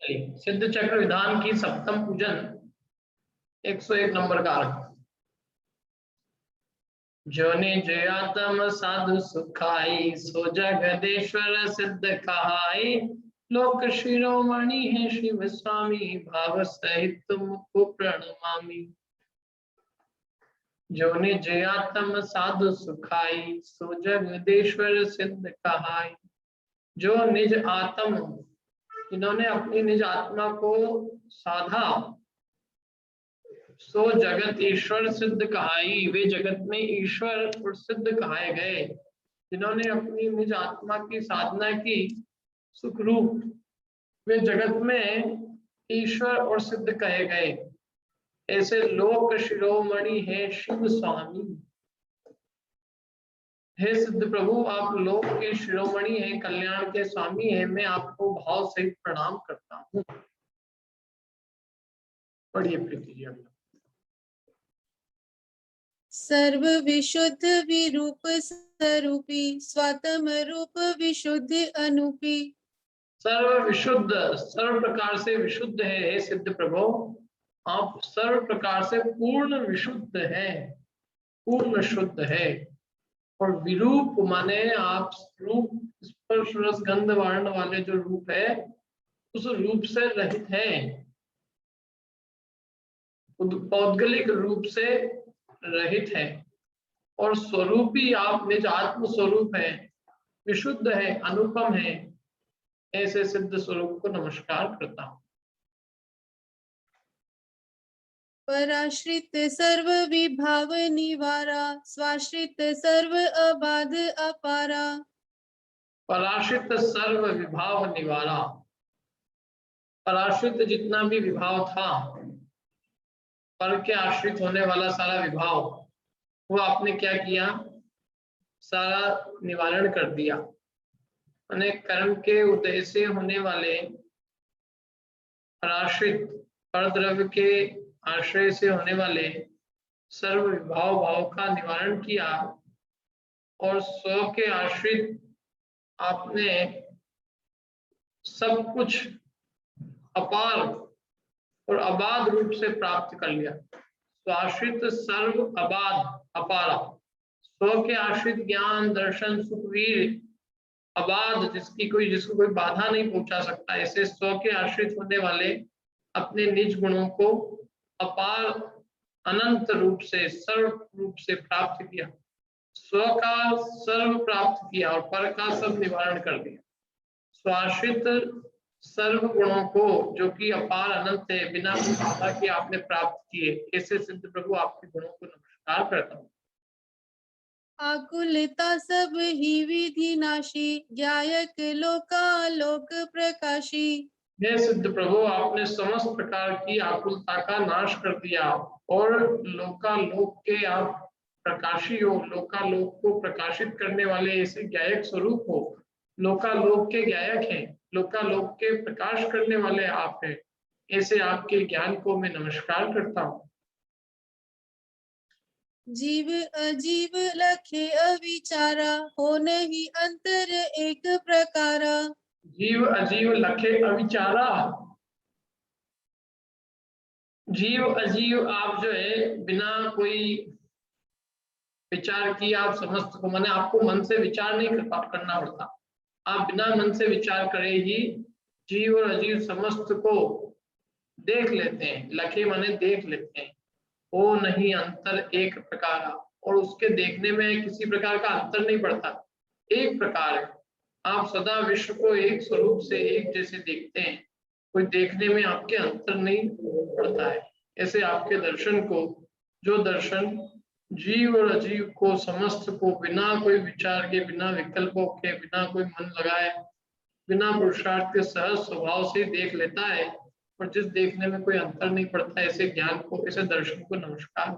सिद्ध चक्र विधान की सप्तम पूजन 101 नंबर का अर्थ। जो निज आत्म साधु सुखाई सो जगदेश्वर सिद्ध कहाई। लोक शिरोमणि है शिव स्वामी भाव सहित तुमको प्रणमामि। जो निज आत्म साधु सुखाई सो जगदेश्वर सिद्ध कहाई। जो निज आत्म, इन्होंने अपनी निज आत्मा को साधा, सो जगत ईश्वर सिद्ध कहाई, वे जगत में ईश्वर और सिद्ध कहाए गए। जिन्होंने अपनी निज आत्मा की साधना की सुख रूप, वे जगत में ईश्वर और सिद्ध कहे गए। ऐसे लोक शिरोमणि है शिव स्वामी। हे सिद्ध प्रभु, आप लोक के शिरोमणि हैं, कल्याण के स्वामी हैं, मैं आपको भाव सहित प्रणाम करता हूँ। पढ़िए प्रीति जी। सर्व विशुद्ध विरूप स्वरूपी स्वात्म रूप विशुद्ध अनूपी। सर्व विशुद्ध, सर्व प्रकार से विशुद्ध है हे सिद्ध प्रभु, आप सर्व प्रकार से पूर्ण विशुद्ध हैं, पूर्ण शुद्ध है। और विरूप माने आप रूप, स्पर्श रस गंध वर्ण वाले जो रूप है उस रूप से रहित है, पौद्गलिक रूप से रहित है। और स्वरूपी आप निज आत्म स्वरूप है, विशुद्ध है, अनुपम है। ऐसे सिद्ध स्वरूप को नमस्कार करता हूँ। पराश्रित सर्व विभाव निवारा स्वाश्रित सर्व अबाध अपारा। पराश्रित सर्व विभाव निवारा, पराश्रित जितना भी विभाव था, पर के आश्रित होने वाला सारा विभाव, वो आपने क्या किया, सारा निवारण कर दिया। मैंने कर्म के उदय से होने वाले पराश्रित, परद्रव्य के आश्रय से होने वाले सर्व विभाव भाव का निवारण किया। और स्व के आश्रित आपने सब कुछ अपार और अबाध रूप से प्राप्त कर लिया। स्वाश्रित सर्व अबाध अपारा, स्व के आश्रित ज्ञान दर्शन सुखवीर अबाध, जिसको कोई बाधा नहीं पहुंचा सकता। ऐसे स्व के आश्रित होने वाले अपने निज गुणों को अपार अनंत रूप से सर्व रूप से प्राप्त किया। स्व का सर्व प्राप्त किया और पर का सब निवारण कर दिया। स्वाश्रित सर्व गुणों को जो कि अपार अनंत है, बिना बाधा के आपने प्राप्त किए। ऐसे सिद्ध प्रभु आपके गुणों को नमस्कार करता हूँ। आकुलता सब ही विधि नाशी ज्ञायक लोकालोक प्रकाशी। हे सिद्ध प्रभु, आपने समस्त प्रकार की आकुलता का नाश कर दिया और लोकालोक के आप प्रकाशी हो, लोकालोक को प्रकाशित करने वाले ऐसे ज्ञायक स्वरूप हो। लोकालोक के ज्ञायक हैं, लोकालोक के प्रकाश करने वाले आप हैं। ऐसे आपके ज्ञान को मैं नमस्कार करता हूँ। जीव अजीव लखे अविचारा हो नहीं अंतर एक प्रकारा। जीव अजीव लखे अविचारा, जीव अजीव आप जो है बिना कोई विचार किए आप समस्त को, माने आपको मन से विचार नहीं करना पड़ता, आप बिना मन से विचार करे ही जीव और अजीव समस्त को देख लेते हैं। लखे माने देख लेते हैं। वो नहीं अंतर एक प्रकार, और उसके देखने में किसी प्रकार का अंतर नहीं पड़ता, एक प्रकार है। आप सदा विश्व को एक स्वरूप से एक जैसे देखते हैं, कोई देखने में आपके अंतर नहीं पड़ता है। ऐसे आपके दर्शन को, जो दर्शन जीव और अजीव को समस्त को बिना कोई विचार के, बिना विकल्पों के, बिना कोई मन लगाए, बिना पुरुषार्थ के सहज स्वभाव से देख लेता है, और जिस देखने में कोई अंतर नहीं पड़ता, ऐसे ज्ञान को, ऐसे दर्शन को नमस्कार।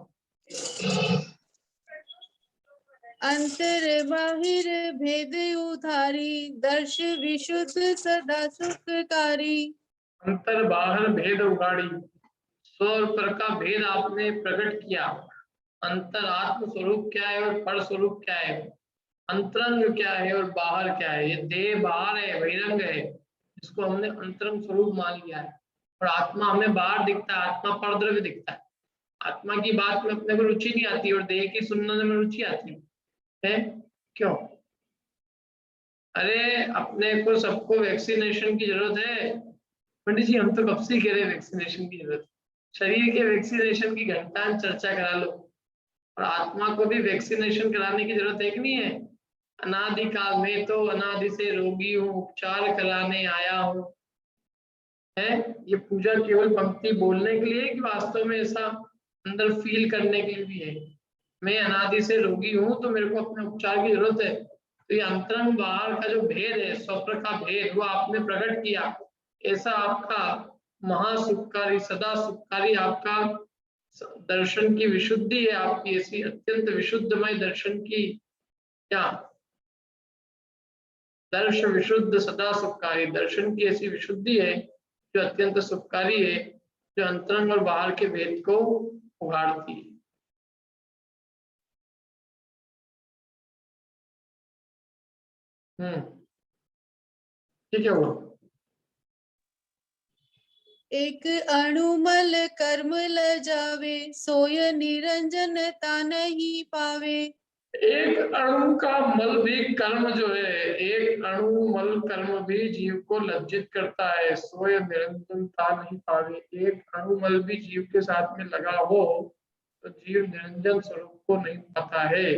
अंतर बाहिर भेद उधारी दर्श विशुद्ध सदा सुखकारी। अंतर बाहर भेद उगाड़ी, स्व और पर का भेद आपने प्रकट किया। अंतर आत्म स्वरूप क्या है और पर स्वरूप क्या है, अंतरंग क्या है और बाहर क्या है। ये देह बाहर है, बहिरंग है, जिसको हमने अंतरंग स्वरूप मान लिया है। और आत्मा हमें बाहर दिखता है, आत्मा परद्रव्य दिखता है। आत्मा की बात में अपने को रुचि नहीं आती और देह की सुनने में रुचि आती है। क्यों? अरे अपने को सबको वैक्सीनेशन की जरूरत है पंडित जी, हम तो कब से कह रहे हैं वैक्सीनेशन की जरूरत। शरीर के वैक्सीनेशन की घंटा चर्चा करा लो, और आत्मा को भी वैक्सीनेशन कराने की जरूरत है कि नहीं है? अनादि काल में तो अनादि से रोगी हूँ, उपचार कराने आया हूँ। है ये पूजा केवल पंक्ति बोलने के लिए कि वास्तव में ऐसा अंदर फील करने के लिए भी है? मैं अनादि से रोगी हूँ तो मेरे को अपने उपचार की जरूरत है। तो ये अंतरंग बाहर का जो भेद है, स्वप्न का भेद, वो आपने प्रकट किया। ऐसा आपका महासुखकारी, सदा सुखकारी आपका दर्शन की विशुद्धि है, आपकी ऐसी अत्यंत विशुद्धमय दर्शन की क्या दर्श विशुद्ध सदा सुखकारी दर्शन की ऐसी विशुद्धि है जो अत्यंत सुखकारी है, जो अंतरंग और बाहर के भेद को उगाड़ती है। ठीक है वो एक अणुमल कर्म ल जावे, सोय निरंजन ता नहीं पावे। एक अणु का मल भी कर्म जो है, एक अणु मल कर्म भी जीव को लज्जित करता है, सोय निरंजनता नहीं पावे। एक अणु मल भी जीव के साथ में लगा हो तो जीव निरंजन स्वरूप को नहीं पाता है।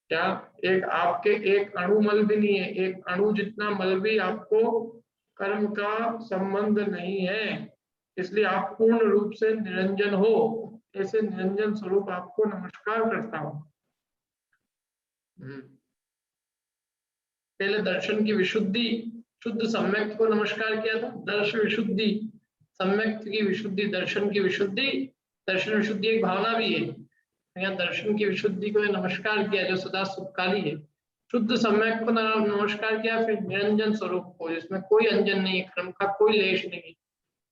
क्या एक आपके एक अणु मल भी नहीं है, एक अणु जितना मल भी आपको कर्म का संबंध नहीं है, इसलिए आप पूर्ण रूप से निरंजन हो। ऐसे निरंजन स्वरूप आपको नमस्कार करता हूँ। पहले दर्शन की विशुद्धि, शुद्ध सम्यक को नमस्कार किया था। दर्श विशुद्धि, सम्यक की विशुद्धि, दर्शन की विशुद्धि। दर्शन विशुद्धि एक भावना भी है, यहाँ दर्शन की विशुद्धि को नमस्कार किया जो सदा सुखकारी है। शुद्ध सम्यक को नमस्कार किया, फिर निरंजन स्वरूप को जिसमें कोई अंजन नहीं, क्रम का कोई लेश नहीं,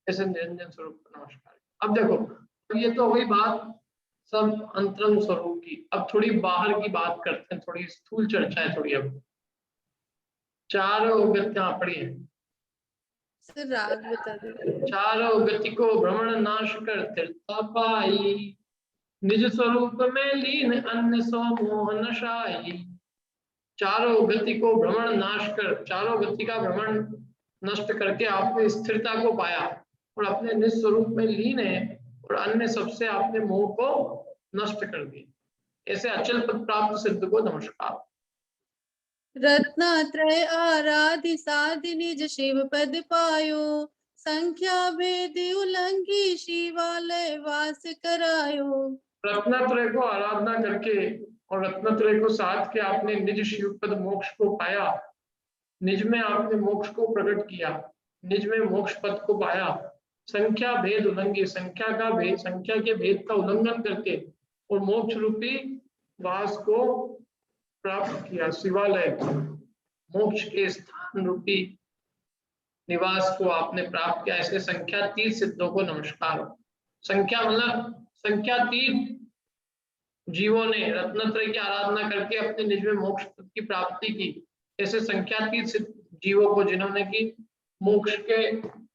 ऐसे निरंजन स्वरूप को नमस्कार। अब देखो, तो ये तो हो गई बात सब अंतरंग स्वरूप की। अब थोड़ी बाहर की बात करते हैं, थोड़ी स्थूल चर्चा है थोड़ी। अब चारों गतियां पढ़िए। सर राग बता दो। चारों गति को भ्रमण नाश कर स्थिरता पाई, निज स्वरूप में लीन अन्य सो मोह नशाई। चारों गति को भ्रमण नाश कर, चारों गति का भ्रमण नष्ट करके आपने स्थिरता को पाया और अपने निज स्वरूप में लीन है, और अन्य सबसे आपने मोह को नष्ट कर दिया। ऐसे अचल पद प्राप्त सिद्ध को नमस्कार। रत्नात्रय आराधि साधि निज शिव पद पायो, संख्या भेद उल्लंघी शिवालय वास करायो। रत्नात्रय को आराधना करके और रत्नात्रय को साध के आपने निज शिव पद मोक्ष को पाया। निज में आपने मोक्ष को प्रकट किया, निज में मोक्ष पद को पाया। संख्या भेद उल्लंघी, संख्या का भेद, संख्या के भेद का उल्लंघन करके और मोक्ष रूपी वास को प्राप्त किया। शिवालय, मोक्ष के स्थान रूपी निवास को आपने प्राप्त किया। ऐसे संख्यातीत सिद्धों को नमस्कार। संख्या मतलब संख्यातीत जीवों ने रत्नत्रय की आराधना करके अपने निज में मोक्ष की प्राप्ति की। ऐसे संख्यातीत जीवों को जिन्होंने की मोक्ष के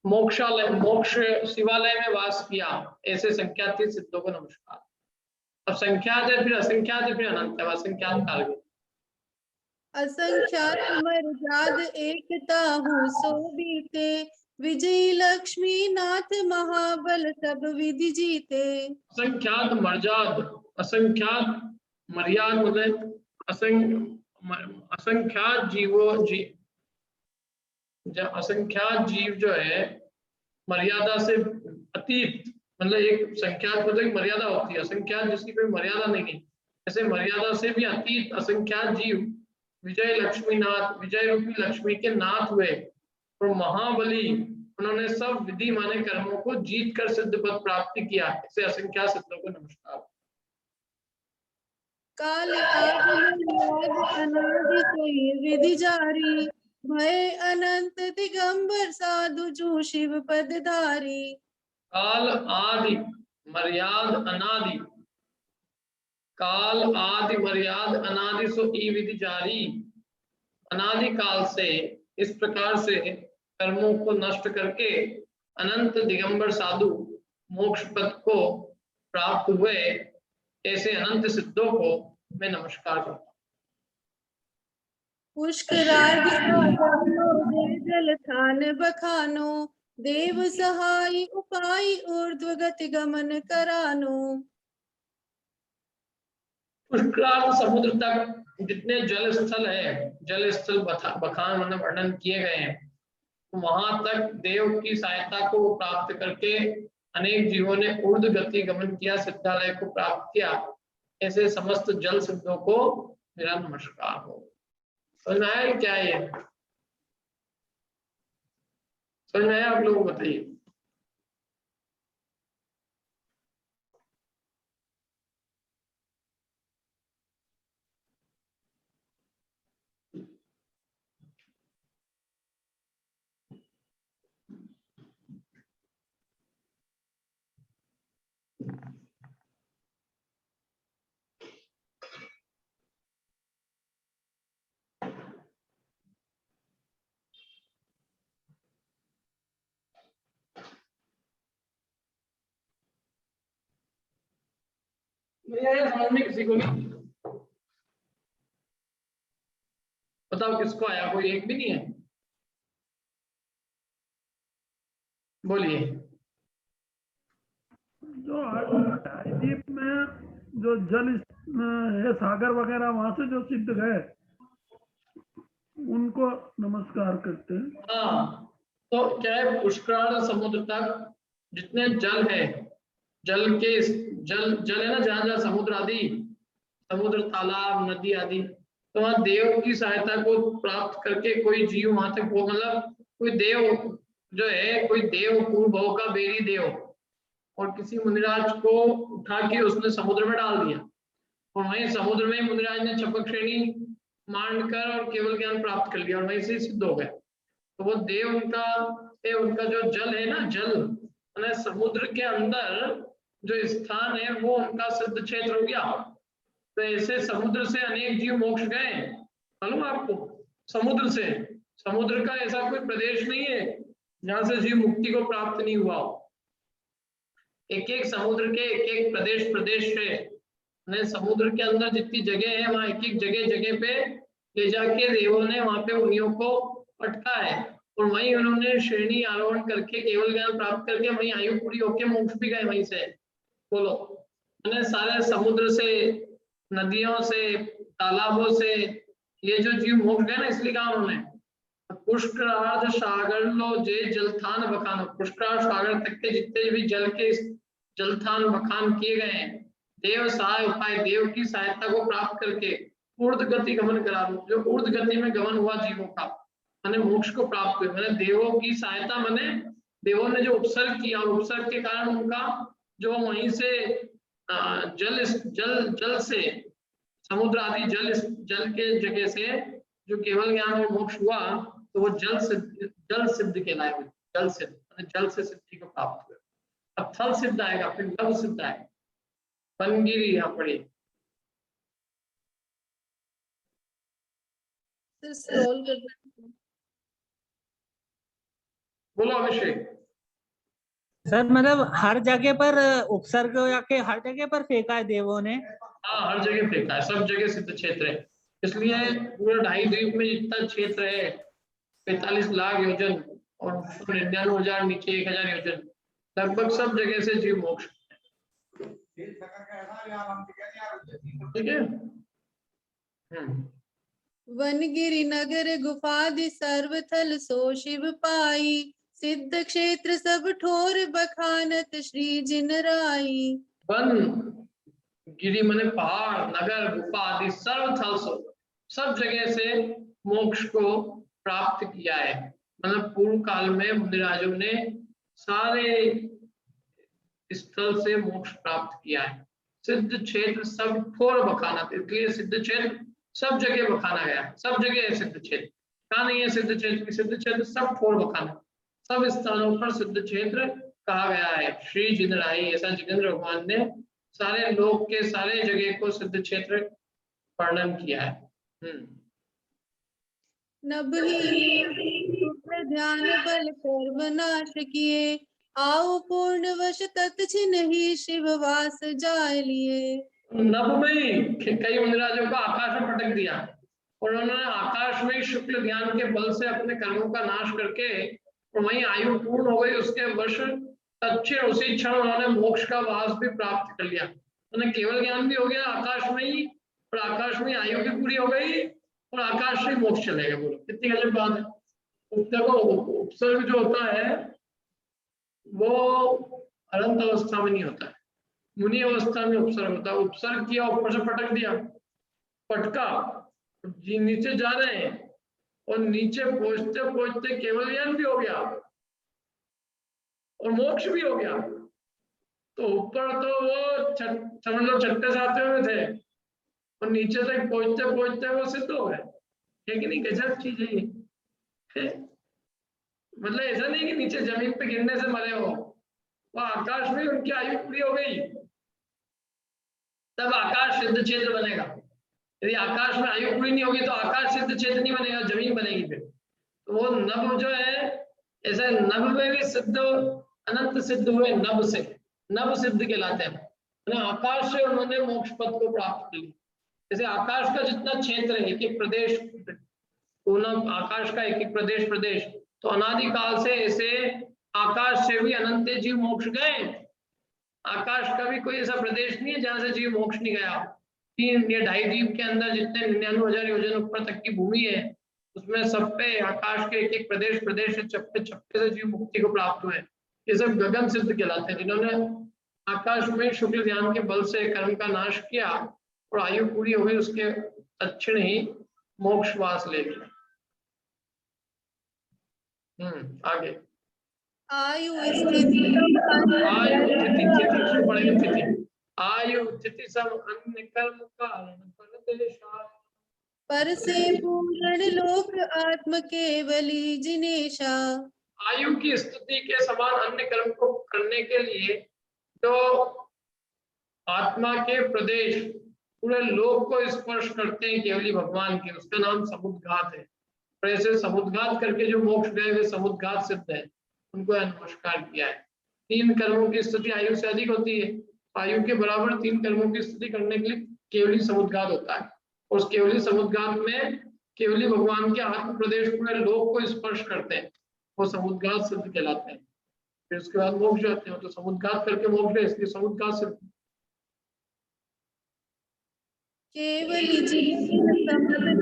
मोक्षालय, मोक्ष शिवालय में वास किया, ऐसे संख्यातीत सिद्धों को नमस्कार। अब संख्यात है, फिर असंख्यात है, फिर अनंत है। असंख्यात काल असंख्यात मर्याद एकता हूँ सो बीते, विजयी लक्ष्मी नाथ महाबल सब विधि जीते। असंख्यात मर्याद, असंख्यात मर्याद मतलब असंख्यात जीवों असंख्यात जीव जो है मर्यादा से अतीत, मतलब एक संख्यात मतलब मर्यादा होती है, असंख्यात जिसकी कोई मर्यादा नहीं है, ऐसे मर्यादा से भी अतीत असंख्यात जीव विजय लक्ष्मीनाथ, विजय रूपी लक्ष्मी के नाथ हुए और महाबली, उन्होंने सब विधि माने कर्मों को जीत कर सिद्ध पद प्राप्ति किया। इसे असंख्यात सिद्धों को नमस्कार। काल आदि मर्याद अनादि सोई विधि जारी, भय अनंत दिगंबर साधु जो शिव पद धारी। काल आदि मर्याद अनादि, काल आदि मर्याद अनादि सो ई विधि जारी। अनादि काल से इस प्रकार से कर्मों को नष्ट करके अनंत दिगंबर साधु मोक्ष पद को प्राप्त हुए, ऐसे अनंत सिद्धों को मैं नमस्कार करता हूँ। पुष्करार्ध सागरो जल थान बखानो, देव सहाय उपाय ऊर्ध्व गति गमन करानो। पुष्करार्ध समुद्र तक जितने जल स्थल है, जल स्थल बखान मतलब वर्णन किए गए हैं, वहां तक देव की सहायता को प्राप्त करके अनेक जीवों ने ऊर्ध्व गति गमन किया, सिद्धालय को प्राप्त किया, ऐसे समस्त जल सिद्धों को मेरा नमस्कार हो। समझ में आया क्या है ये? समझ में आया आप लोग बताइए। समझ में किसी को नहीं? बताओ किसको आया? कोई एक भी नहीं है? बोलिए। जो द्वीप में जो जल है, सागर वगैरह, वहां से जो सिद्ध गए उनको नमस्कार करते हैं। हाँ, तो क्या है, पुष्करार्ध समुद्र तक जितने जल है, जल के जल जल है ना, जहाँ जहाँ समुद्र आदि, समुद्र, तालाब, नदी आदि, तो वहाँ देव की सहायता को प्राप्त करके कोई जीव वहां तक वो, मतलब कोई देव जो है, कोई देव पूर्व भव का बेरी देव, और किसी मुनिराज को उठा के उसने समुद्र में डाल दिया, और वहीं समुद्र में मुनिराज ने चपक श्रेणी मांडकर और केवल ज्ञान प्राप्त कर लिया, और वहीं से सिद्ध हो गए। तो वो देव उनका जो जल है ना, जल मैंने समुद्र के अंदर जो स्थान है वो उनका सिद्ध क्षेत्र हो गया। तो ऐसे समुद्र से अनेक जीव मोक्ष गए, मालूम आपको? समुद्र से, समुद्र का ऐसा कोई प्रदेश नहीं है जहां से जीव मुक्ति को प्राप्त नहीं हुआ हो। एक एक समुद्र के एक एक प्रदेश है, समुद्र के अंदर जितनी जगह है वहां एक एक जगह पे ले जाके देवों ने वहां पे मुनियों को पटका है, और वहीं उन्होंने श्रेणी आरोहण करके केवल ज्ञान प्राप्त करके वहीं आयु पूरी होके मोक्ष भी गए वहीं से। बोलो, मैंने सारे समुद्र से, नदियों से, तालाबों से ये जो जीव मोक्ष गए ना, इसलिए कहा उन्होंने पुष्करार्ध सागर लो जे जलथान बखान। पुष्करार्ध सागर तक के जितने भी जल के जलथान बखान किए गए हैं, देव सहाय उपाय, देव की सहायता को प्राप्त करके ऊर्ध्व गति गमन करा लो। जो ऊर्ध्व गति में गमन हुआ जीवों का, मैंने मोक्ष को प्राप्त हुए, मैंने देवों की सहायता, मैंने देवों ने जो उपसर्ग किया, उपसर्ग के कारण उनका जो वहीं से जल से, समुद्र आदि जल के जगह से जो केवल ज्ञान और मोक्ष हुआ, तो वो जल सिद्ध कहलाए हुए, जल सिद्ध, जल से सिद्धि को प्राप्त हुए। अब थल सिद्ध आएगा, फिर लव सिद्ध आएगा। वनगिरी यहाँ पढ़ी, स्क्रॉल कर, बोलो अभिषेक। सर मतलब हर जगह पर उपसर्ग जाके हर जगह पर फेंका है देवों ने? हाँ, हर जगह फेंका है, सब जगह सिद्ध क्षेत्र है, इसलिए पूरा 2.5 द्वीप में जितना क्षेत्र है 45 लाख योजन और 99,000 नीचे 1,000 योजन, लगभग सब जगह से जीव मोक्ष। ठीक है। वनगिरि नगर गुफादि सर्वथल सो शिव पाई, सिद्ध क्षेत्र सब ठोर बखानत श्री जिन राई। वन गिरी मने पहाड़, नगर, गुफा आदि सर्व थल सो, सब जगह से मोक्ष को प्राप्त किया है। मतलब पूर्व काल में मुनिराजों ने सारे स्थल से मोक्ष प्राप्त किया है। सिद्ध क्षेत्र सब ठोर बखाना, इसलिए सिद्ध क्षेत्र सब जगह बखाना गया, सब जगह है सिद्ध क्षेत्र। कहा नहीं है सिद्ध क्षेत्र? सिद्ध क्षेत्र सब ठोर बखाना, सब स्थानों पर सिद्ध क्षेत्र कहा गया है। श्री जिनराई, ऐसा जिनेन्द्र भगवान ने सारे लोक के सारे जगह को सिद्ध क्षेत्र वर्णन किया है। ध्यान बल कर्म नाश किए, आओ पूर्ण वश तत् छिन्हि शिव वास जाय लिए। नभ में ही कई मुनिराजों को आकाश में पटक दिया और उन्होंने आकाश में ही शुक्ल ध्यान के बल से अपने कर्मों का नाश करके और वहीं आयु पूर्ण हो गई, उसके वर्ष तत्क्षण उसी क्षण उन्होंने मोक्ष का वास भी प्राप्त कर लिया। उन्हें केवल ज्ञान भी हो गया आकाश में ही, और आकाश में आयु भी पूरी हो गई और आकाश से मोक्ष चलेगा। बोलो कितनी गजब बात है। देखो उपसर्ग जो होता है वो अनंत अवस्था में नहीं होता है, मुनि अवस्था में उपसर्ग होता है। उपसर्ग किया, ऊपर से पटक दिया, पटका, जी नीचे जा रहे हैं और नीचे पहुंचते पहुंचते केवल ज्ञान भी हो गया और मोक्ष भी हो गया। तो ऊपर तो वो समझ लो छठे सातवें में थे और नीचे तक पहुंचते पहुंचते वो सिद्ध हो गए। है कि नहीं? गजब चीज है ये। मतलब ऐसा नहीं कि नीचे जमीन पे गिरने से मरे हो, वो आकाश में उनकी आयु पूरी हो गई, तब आकाश सिद्ध क्षेत्र बनेगा। यदि आकाश में आयु पूरी नहीं होगी तो आकाश सिद्ध क्षेत्र नहीं बनेगा, जमीन बनेगी फिर। तो वो नभ जो है, ऐसे नभ में भी सिद्ध अनंत सिद्ध हुए, नभ से नभ सिद्ध कहलाते हैं। आकाश से उन्होंने मोक्ष पद को प्राप्त कर लिया। जैसे आकाश का जितना क्षेत्र है, एक एक प्रदेश, आकाश का एक एक प्रदेश, तो अनादिकाल से ऐसे आकाश से भी अनंत जीव मोक्ष गए। आकाश का भी कोई ऐसा प्रदेश नहीं है जहां से जीव मोक्ष नहीं गया। 3 या 2.5 द्वीप के अंदर जितने 99,000 योजन ऊपर तक की भूमि है, उसमें सब पे आकाश के एक एक प्रदेश से चप्पे से जीव मुक्ति को प्राप्त हुए। ये सब गगन सिद्ध कहलाते हैं, जिन्होंने आकाश में शुक्ल ध्यान के बल से कर्म का नाश किया और आयु पूरी हो गई, उसके तत्क्षण ही मोक्षवास ले लिया। आगे आयु स्थिति आयु स्थिति सब अन्य कर्म कारण पर से पूर्ण लोक आत्म केवली जिनेशा। आयु की स्थिति के समान अन्य कर्म को करने के लिए जो आत्मा के प्रदेश पूरे लोक को स्पर्श करते हैं केवली भगवान के, उसका नाम समुद्घात है। और ऐसे समुद्घात करके जो मोक्ष गए वे समुद्घात सिद्ध है, उनको नमस्कार किया है। 3 कर्मों की स्थिति आयु से अधिक होती है, आयु के बराबर 3 कर्मों की स्थिति करने के लिए केवली समुद्घात होता है। और उस केवली समुद्घात में केवली भगवान के आत्म प्रदेश पूरे लोक को स्पर्श करते हैं, वो समुद्घात सिद्ध कहलाते हैं। फिर उसके बाद मोक्ष जाते हैं, तो समुद्घात करके मोक्ष है, इसलिए समुद्घात सिद्ध। केवली जिन्हें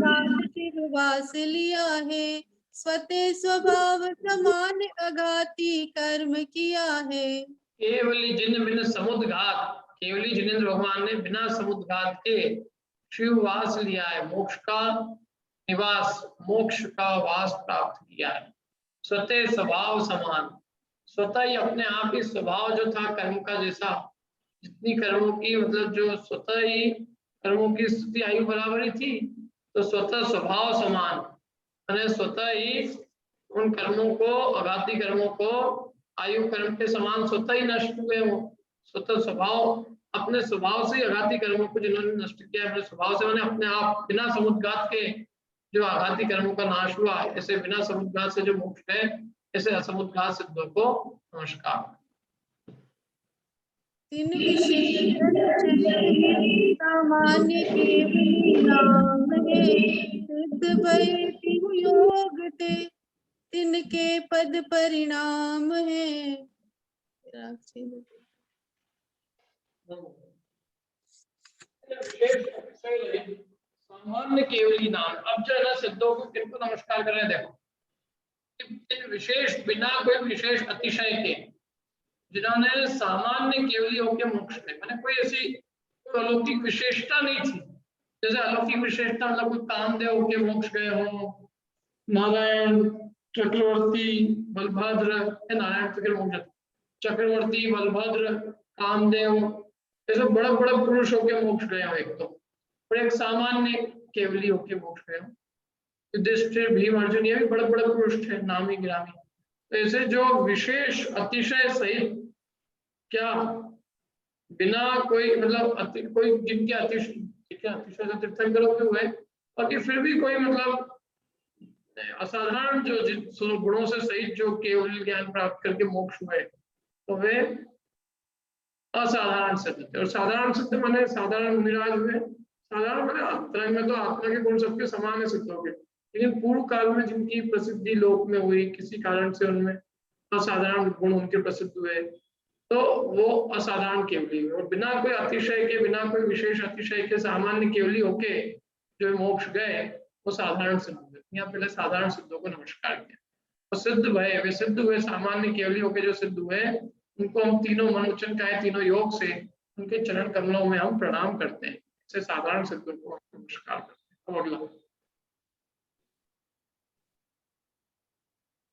वास लिया है, स्वते स्वभाव समान अघाती कर्म किया है। केवली जिन बिन समुद्घात, केवली जिनेन्द्र भगवान ने बिना समुद्घात के शिववास लिया है, मोक्ष का निवास, मोक्ष का वास प्राप्त किया है। स्वतः स्वभाव समान, स्वतः ही अपने आप ही स्वभाव जो था कर्म का जैसा, जितनी कर्मों की मतलब जो स्वतः ही कर्मों की स्थिति आयु बराबर ही थी, तो स्वतः स्वभाव समान, यानी स्वतः ही उन कर्मों को, अघाती कर्मों को आयु कर्म के समान स्वतः ही नष्ट हुए। वो स्वतः स्वभाव, अपने स्वभाव से अघाती कर्मों को जिन्होंने नष्ट किया, अपने स्वभाव से मैंने अपने आप बिना समुद्घात के जो आघाती कर्मों का नाश हुआ, ऐसे बिना समुद्घात से जो मोक्ष है, ऐसे असमुद्घात सिद्धों को नमस्कार। तीन विशेष सामान्य केवल नाम है, सिद्ध भय योग ते तिनके पद परिणाम है। सामान्य केवली नाम। अब जो है ना सिद्धों को किनको नमस्कार कर रहे हैं, देखो इन विशेष बिना कोई विशेष अतिशय के, जिन्होंने सामान्य केवली होकर मोक्ष में, मैंने कोई ऐसी अलौकिक विशेषता नहीं थी। जैसे अलौकिक विशेषता मतलब कोई कामदेव के मोक्ष गए हो, नारायण चक्रवर्ती बलभद्र, नारायण चक्रवर्ती बलभद्र कामदेव, ऐसे बड़े बड़े पुरुष होके मोक्ष गए हो एक तो, और एक सामान्य केवली होके मोक्ष गए हो। युधिष्ठिर भीम अर्जुन ये भी बड़े बड़े पुरुष थे, नामी गिरामी। तो ऐसे जो विशेष अतिशय सहित, क्या बिना कोई मतलब कोई जिनके अतिशय से तीर्थंकरों के हुए, बाकी फिर भी कोई मतलब असाधारण जो गुणों से सहित जो केवल ज्ञान प्राप्त करके मोक्ष हुए तो वे असाधारण सिद्ध थे। और साधारण सिद्ध माने साधारण मुनिराज हुए। साधारण माने तरंग में तो आत्मा के गुण सबके समान है सिद्ध हो गए, लेकिन पूर्व काल में जिनकी प्रसिद्धि लोक में हुई किसी कारण से उनमें असाधारण गुण उनके प्रसिद्ध हुए तो वो असाधारण केवली हुए। और बिना कोई अतिशय के, बिना कोई विशेष अतिशय के सामान्य केवली होके जो मोक्ष गए वो साधारण सिद्ध हुए। यहाँ पहले साधारण सिद्धों को नमस्कार किया। और सिद्ध भय, वे सिद्ध हुए सामान्य केवली होके जो सिद्ध हुए उनको हम तीनों मनोचन का तीनों योग से उनके चरण कमलों में हम प्रणाम करते हैं। ऐसे साधारण सिद्धों को हम नमस्कार करते हैं। अगला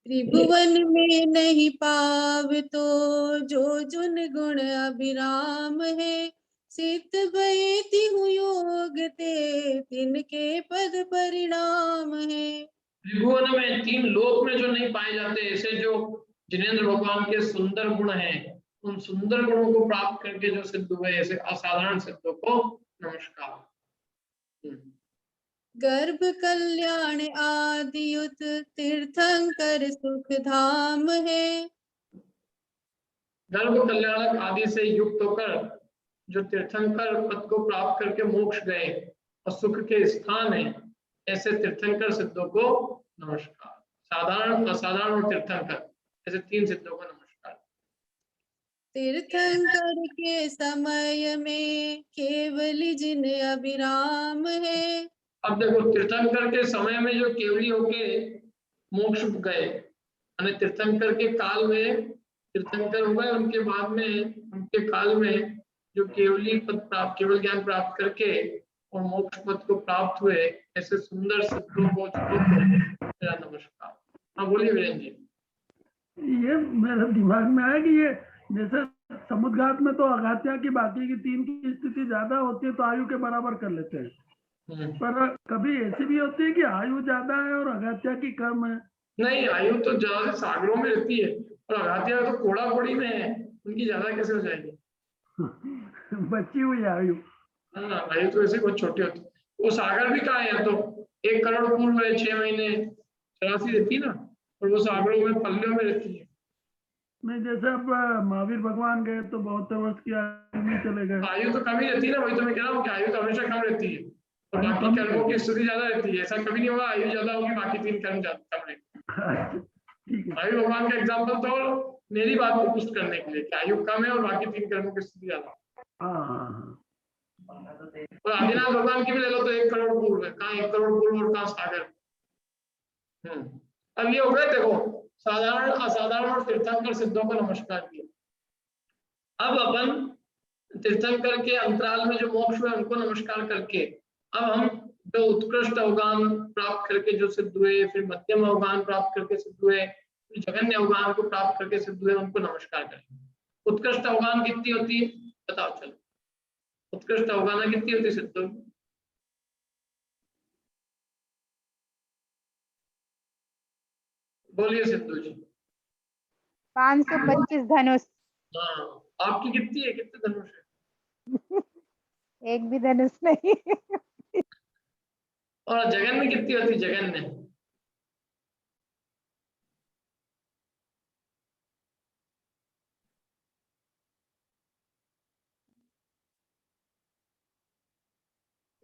त्रिभुवन में नहीं पाव तो जो जुन गुण अभिराम है, सिद्ध भये तिहु योग ते तिनके पद परिणाम है। त्रिभुवन में, तीन लोक में जो नहीं पाए जाते, ऐसे जो जिनेंद्र भगवान के सुंदर गुण हैं, उन सुंदर गुणों को प्राप्त करके जो सिद्ध हुए ऐसे असाधारण सिद्धों को नमस्कार। गर्भ कल्याण आदियुत तीर्थंकर सुख धाम है। गर्भ कल्याणक आदि से युक्त होकर जो तीर्थंकर पद को प्राप्त करके मोक्ष गए और सुख के स्थान है, ऐसे तीर्थंकर सिद्धों को नमस्कार। साधारण, असाधारण और तीर्थंकर, ऐसे तीन सिद्धों को नमस्कार। तीर्थंकर के समय में केवली जिन अभिराम है। अब देखो, तीर्थंकर के समय में जो केवली होके मोक्ष गए, तीर्थंकर के काल में तीर्थंकर हुए, उनके बाद में उनके काल में जो केवली पद प्राप्त, केवल ज्ञान प्राप्त करके और मोक्ष पद को प्राप्त हुए, ऐसे सुंदर सिद्धों को मेरा नमस्कार। हाँ बोलिए वीरेंद्र जी। ये मेरे दिमाग में आया कि ये जैसे समुद्घात में तो अघात्या की बाकी की तीन की स्थिति ज्यादा होती है तो आयु के बराबर कर लेते हैं, पर कभी ऐसी भी होती है कि आयु ज्यादा है और अघात्या की कम है। नहीं, आयु तो ज्यादा सागरों में रहती है और अघात्या तो कोड़ा कोड़ी में है, उनकी ज्यादा कैसे हो जाएगी? बची हुई आयु। हाँ, आयु तो ऐसे बहुत छोटी होती है। वो सागर भी कहाँ है, तो 1 करोड़ पूर्व है, 6 महीने 84 रहती ना, और वो सागरों में पल्लियों में रहती है। नहीं, जैसे अब महावीर भगवान गए तो 72 वर्ष की आयु में चले गए। आयु तो कम ही रहती है ना, वही तो मैं कह रहा हूँ कि आयु तो हमेशा कम रहती है और बाकी कर्मों की स्थिति ज्यादा रहती है। ऐसा कभी नहीं होगा आयु ज्यादा होगी बाकी 3 कर्म कम रहेंगे। आयु भगवान का एग्जाम्पल तो मेरी बात को पुष्ट करने के लिए कि आयु कम है और बाकी 3 कर्मों की स्थिति ज्यादा। और आदिनाथ भगवान की भी ले लो तो 1 करोड़ पूर्व है, कहाँ 1 करोड़ पूर्व और कहाँ सागर। अब ये हो गए, देखो साधारण, असाधारण और तीर्थंकर सिद्धों को नमस्कार किया। अब अपन तीर्थंकर के अंतराल में जो मोक्ष हुए उनको नमस्कार करके अब हम जो उत्कृष्ट अवगान प्राप्त करके जो सिद्ध हुए, फिर मध्यम अवगान प्राप्त करके सिद्ध हुए, फिर जघन्य अवगान को प्राप्त करके सिद्ध हुए, उनको नमस्कार करेंगे। उत्कृष्ट अवगान कितनी होती है बताओ, चलो उत्कृष्ट अवगान कितनी होती है सिद्धों? बोलिए सिद्धू जी। 525 धनुष। हाँ, आपकी कितनी है, कितने धनुष है? एक भी धनुष नहीं। और जघन्य कितनी होती है? जघन्य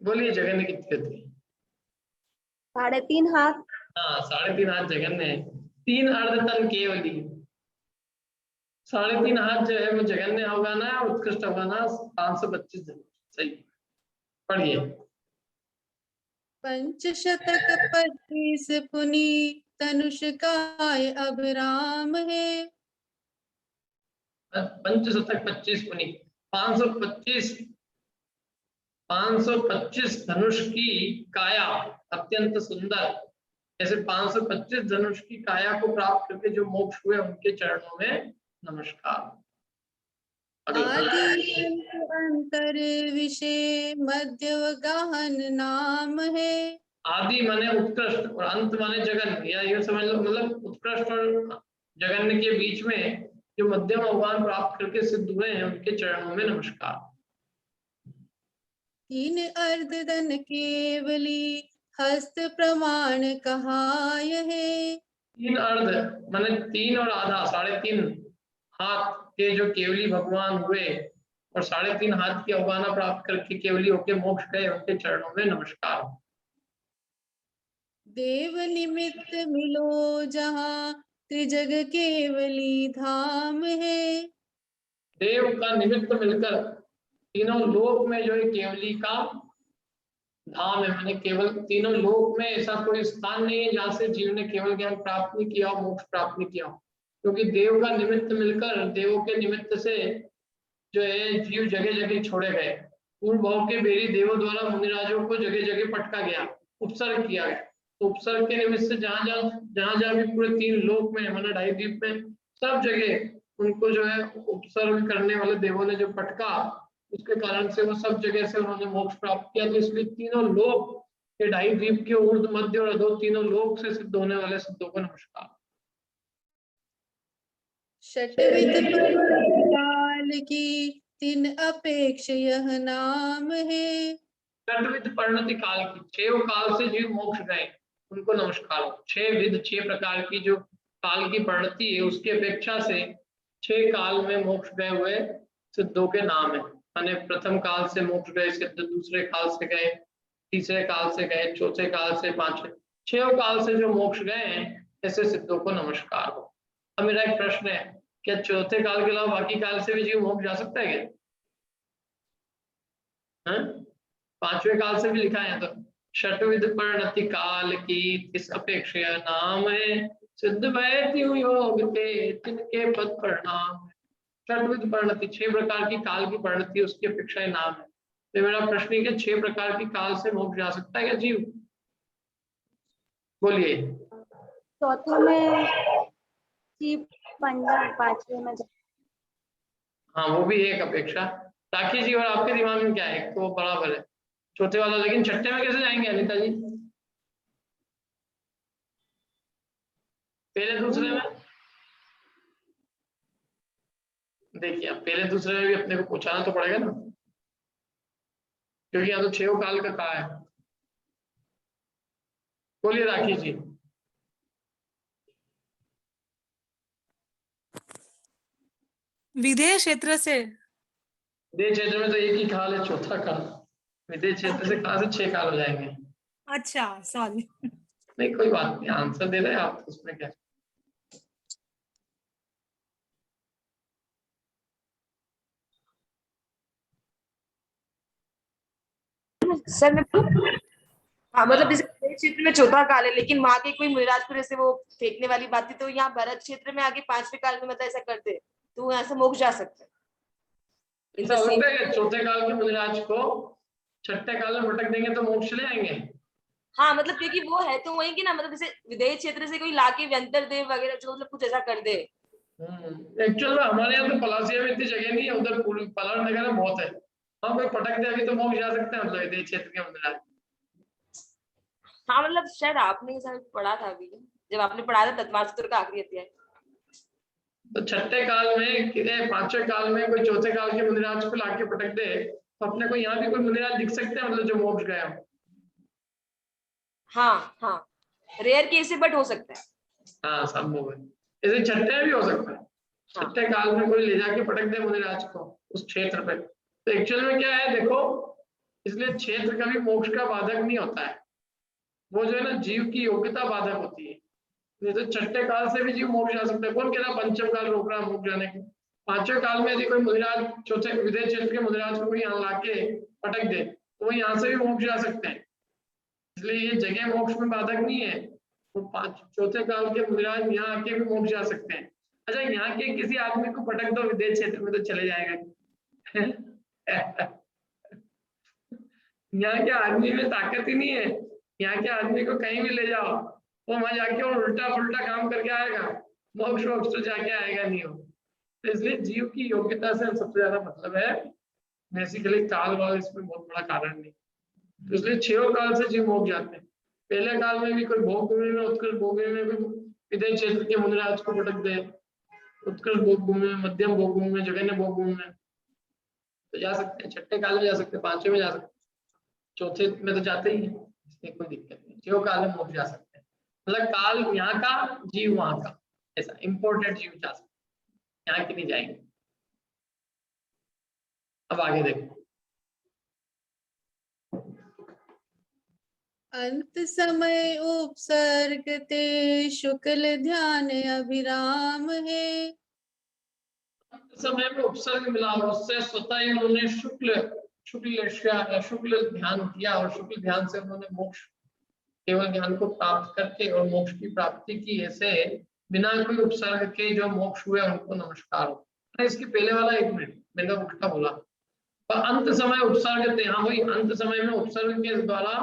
बोलिए, जघन्य कितनी होती है? 3.5 हाथ। हाँ, 3.5 हाथ जघन्य है। 3 अर्ध तन केवली, 3.5 हाथ जो है वो जघन्य अवगाना है, उत्कृष्ट अवगाना 525 धनुष। सही, पढ़िए। पंचशतक 25 पुनि तनुष काय अभिराम है। पंचशतक 25 पुनि, 525 धनुष की काया अत्यंत सुंदर, ऐसे 525 धनुष की काया को प्राप्त करके जो मोक्ष हुए उनके चरणों में नमस्कार। आदि अंतर विषय मध्य गहन नाम है। आदि माने उत्कृष्ट और अंत माने जगन, या ये समझ लो, मतलब उत्कृष्ट और जगन्य के बीच में जो मध्यम अवगान प्राप्त करके सिद्ध हुए हैं उनके चरणों में नमस्कार। 3 अर्ध धन केवली हस्त प्रमाण कहाय है। 3 अर्ध माने 3 और आधा 3.5 हाथ के जो केवली भगवान हुए और 3.5 हाथ की अवगाहना प्राप्त करके केवली होके मोक्ष गए, उनके चरणों में नमस्कार। देव निमित्त मिलो जहाँ त्रिजग केवली धाम है। देव का निमित्त मिलकर तीनों लोक में जो है केवली का धाम है, माने केवल तीनों लोक में ऐसा कोई स्थान नहीं है जहाँ से जीव ने केवल ज्ञान प्राप्त नहीं किया, मोक्ष प्राप्त नहीं किया, क्योंकि देव का निमित्त मिलकर देवों के निमित्त से जो है जीव जगह जगह छोड़े गए। पूर्व भाव के बेरी देवों द्वारा मुनिराजों को जगह जगह पटका गया, उपसर्ग किया गया। तो उपसर्ग के निमित्त से जहाँ भी पूरे 3 लोक में माना 2.5 द्वीप में सब जगह उनको जो है उपसर्ग करने वाले देवों ने जो पटका, उसके कारण से वो सब जगह से उन्होंने मोक्ष प्राप्त किया। तो इसलिए तीनों लोक के 2.5 द्वीप के ऊर्ध मध्य और अधो तीनों लोक से सिद्ध होने वाले सिद्धों को नमस्कार। षटविध काल की तीन अपेक्ष यह नाम है। षटविध परिणति काल की 6 काल से जीव मोक्ष गए, उनको नमस्कार। 6 विध 6 प्रकार की जो काल की परिणति है उसकी अपेक्षा से 6 काल में मोक्ष गए हुए सिद्धों के नाम है। माने प्रथम काल से मोक्ष गए सिद्ध, दूसरे काल से गए, तीसरे काल से गए, चौथे काल से, पांचवें, 6 काल से जो मोक्ष गए हैं ऐसे सिद्धों को नमस्कार हो। अब मेरा एक प्रश्न है, क्या चौथे काल के अलावा बाकी काल से भी जीव मोक्ष जा सकता है क्या? 5वें काल से भी लिखा है तो षटविध परिणति काल की इस अपेक्षा नाम है, सिद्ध वैति योग ते तिनके पद प्रणाम। षटविध परिणति 6 प्रकार की काल की परिणति उसकी अपेक्षा नाम है। तो मेरा प्रश्न है कि 6 प्रकार की काल से मोक्ष जा सकता है क्या जीव? बोलिए। चौथे में जीव, पांचवे में हाँ वो भी एक अपेक्षा। राखी जी और आपके दिमाग में क्या है? तो बराबर है चौथे वाला, लेकिन छठे में कैसे जाएंगे अनिता जी? पहले दूसरे में देखिए, अब पहले दूसरे में भी अपने को पूछाना तो पड़ेगा ना, क्योंकि यहाँ तो 6 काल का कहा है। बोलिए राखी जी। विदेह क्षेत्र से। विदेह क्षेत्र में तो एक ही काल है, चौथा काल। विदेह क्षेत्र से कहाँ से 6 काल हो जाएंगे? अच्छा सॉरी। नहीं कोई बात नहीं, आंसर दे रहे हैं आप, उसमें क्या। सर मैं हाँ मतलब जैसे भरत क्षेत्र में चौथा काल है, लेकिन वहां के कोई मुनिराज को जैसे वो फेंकने वाली बात थी, तो यहाँ भरत क्षेत्र में आगे 5वें काल में मतलब ऐसा करते तो यहाँ से मोक्ष जा सकते हैं। चौथे काल के मुनिराज को 6ठे काल में भटक देंगे तो मोक्ष चले जाएंगे। हाँ मतलब क्योंकि वो है तो वही की ना, मतलब जैसे विदेह क्षेत्र से कोई लाके व्यंतर देव वगैरह जो मतलब कुछ ऐसा कर दे। एक्चुअल में हमारे यहाँ तो पलासिया में इतनी जगह नहीं है, उधर पलार नगर में बहुत है। हाँ कोई पटक दे अभी तो मोक्ष जा सकते हैं, मतलब विदेह क्षेत्र के मुनिराज। हाँ मतलब शायद आपने पढ़ा था अभी जब आपने पढ़ा था तत्मार्सूत्र का आखिरी अध्याय। तो 6ठे काल में 5वें काल में कोई चौथे काल के मुनिराज को लाके पटक दे तो अपने को यहाँ भी कोई मुनिराज दिख सकते हैं, मतलब जो मोक्ष गया हो। हाँ हाँ रेयर केस से बट हो सकता है। हाँ संभव है, ऐसे 6ठे में भी हो सकता है। 6ठे काल में कोई ले जाके पटक दे मुनिराज को उस क्षेत्र पे, तो एक्चुअल में क्या है देखो, इसलिए क्षेत्र कभी मोक्ष का बाधक नहीं होता है, वो जो है ना जीव की योग्यता बाधक होती है। नहीं तो 6ठे काल से भी जीव मोक्ष जा सकता है। कौन कह रहा पंचम काल रोक रहा मोक्ष जाने के? 5वें काल में यदि कोई मुनिराज चौथे विदेह क्षेत्र के मुनिराज को यहाँ लाके पटक दे तो वो यहाँ से भी मोक्ष जा सकते हैं। इसलिए ये जगह मोक्ष में बाधक नहीं है, वो 4थे काल के मुनिराज यहाँ आके भी मोक्ष जा सकते हैं। अच्छा यहाँ के किसी आदमी को पटक दो विदेह क्षेत्र में तो चले जाएगा। यहाँ के आदमी में ताकत ही नहीं है, यहाँ के आदमी को कहीं भी ले जाओ वो वहां जाके और उल्टा पुल्टा काम करके आएगा, मोक्ष वोक्ष तो जाके आएगा नहीं हो। तो इसलिए जीव की योग्यता से सबसे ज्यादा मतलब है, बेसिकली काल वाल इसमें बहुत बड़ा कारण नहीं। तो इसलिए 6 काल से जीव मोक्ष जाते हैं। पहले काल में भी कोई भोग भूमि में, उत्कृष्ट भोग भूमि में भी विदेह क्षेत्र के मुनिराज को पटक दे, उत्कृष्ट भोग भूमि में, मध्यम भोग भूमि में, जघन्य भोग भूमि में तो जा सकते हैं। 6ठे काल में जा सकते हैं, 5वें में जा सकते हैं, चौथे में तो जाते ही है, इसमें कोई दिक्कत नहीं। जीव काल में मोक्ष जा सकते हैं। मतलब काल यहाँ का, जीव वहां का, ऐसा इम्पोर्टेड जीव जा सकते हैं, यहाँ की नहीं जाएंगे। अब आगे देखो, अंत समय उपसर्ग ते शुक्ल ध्यान अभिराम है। समय में उपसर्ग मिला और उससे स्वतः ही उन्होंने शुक्ल ध्यान किया और शुक्ल ध्यान से उन्होंने मोक्ष, केवल ज्ञान को प्राप्त करके और मोक्ष की प्राप्ति की। ऐसे बिना कोई उपसर्ग के जो मोक्ष हुए उनको नमस्कार हो। इसके पहले वाला 1 मिनट मैंने उल्टा बोला। पर अंत समय उपसर्ग थे, हाँ वही अंत समय में उपसर्ग के द्वारा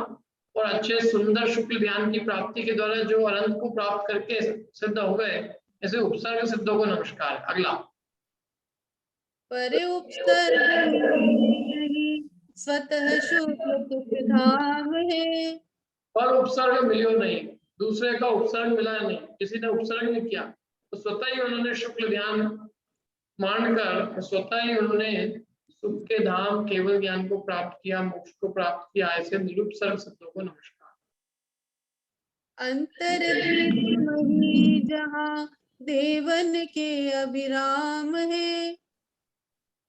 और अच्छे सुंदर शुक्ल ध्यान की प्राप्ति के द्वारा जो अनंत को प्राप्त करके सिद्ध हो गए, ऐसे उपसर्ग सिद्धों को नमस्कार। अगला, परे उपसर्ग नहीं स्वतः शुक्ल धाम है। पर उपसर्ग मिलियो नहीं, दूसरे का उपसर्ग मिला नहीं, किसी ने उपसर्ग नहीं किया, तो स्वतः ही उन्होंने शुक्ल ध्यान मानकर स्वतः ही उन्होंने सुख के धाम केवल ज्ञान को प्राप्त किया, मोक्ष को प्राप्त किया। ऐसे निरुपसर्ग शब्दों को नमस्कार। अंतरदीप मही जहाँ देवन के अभिराम है।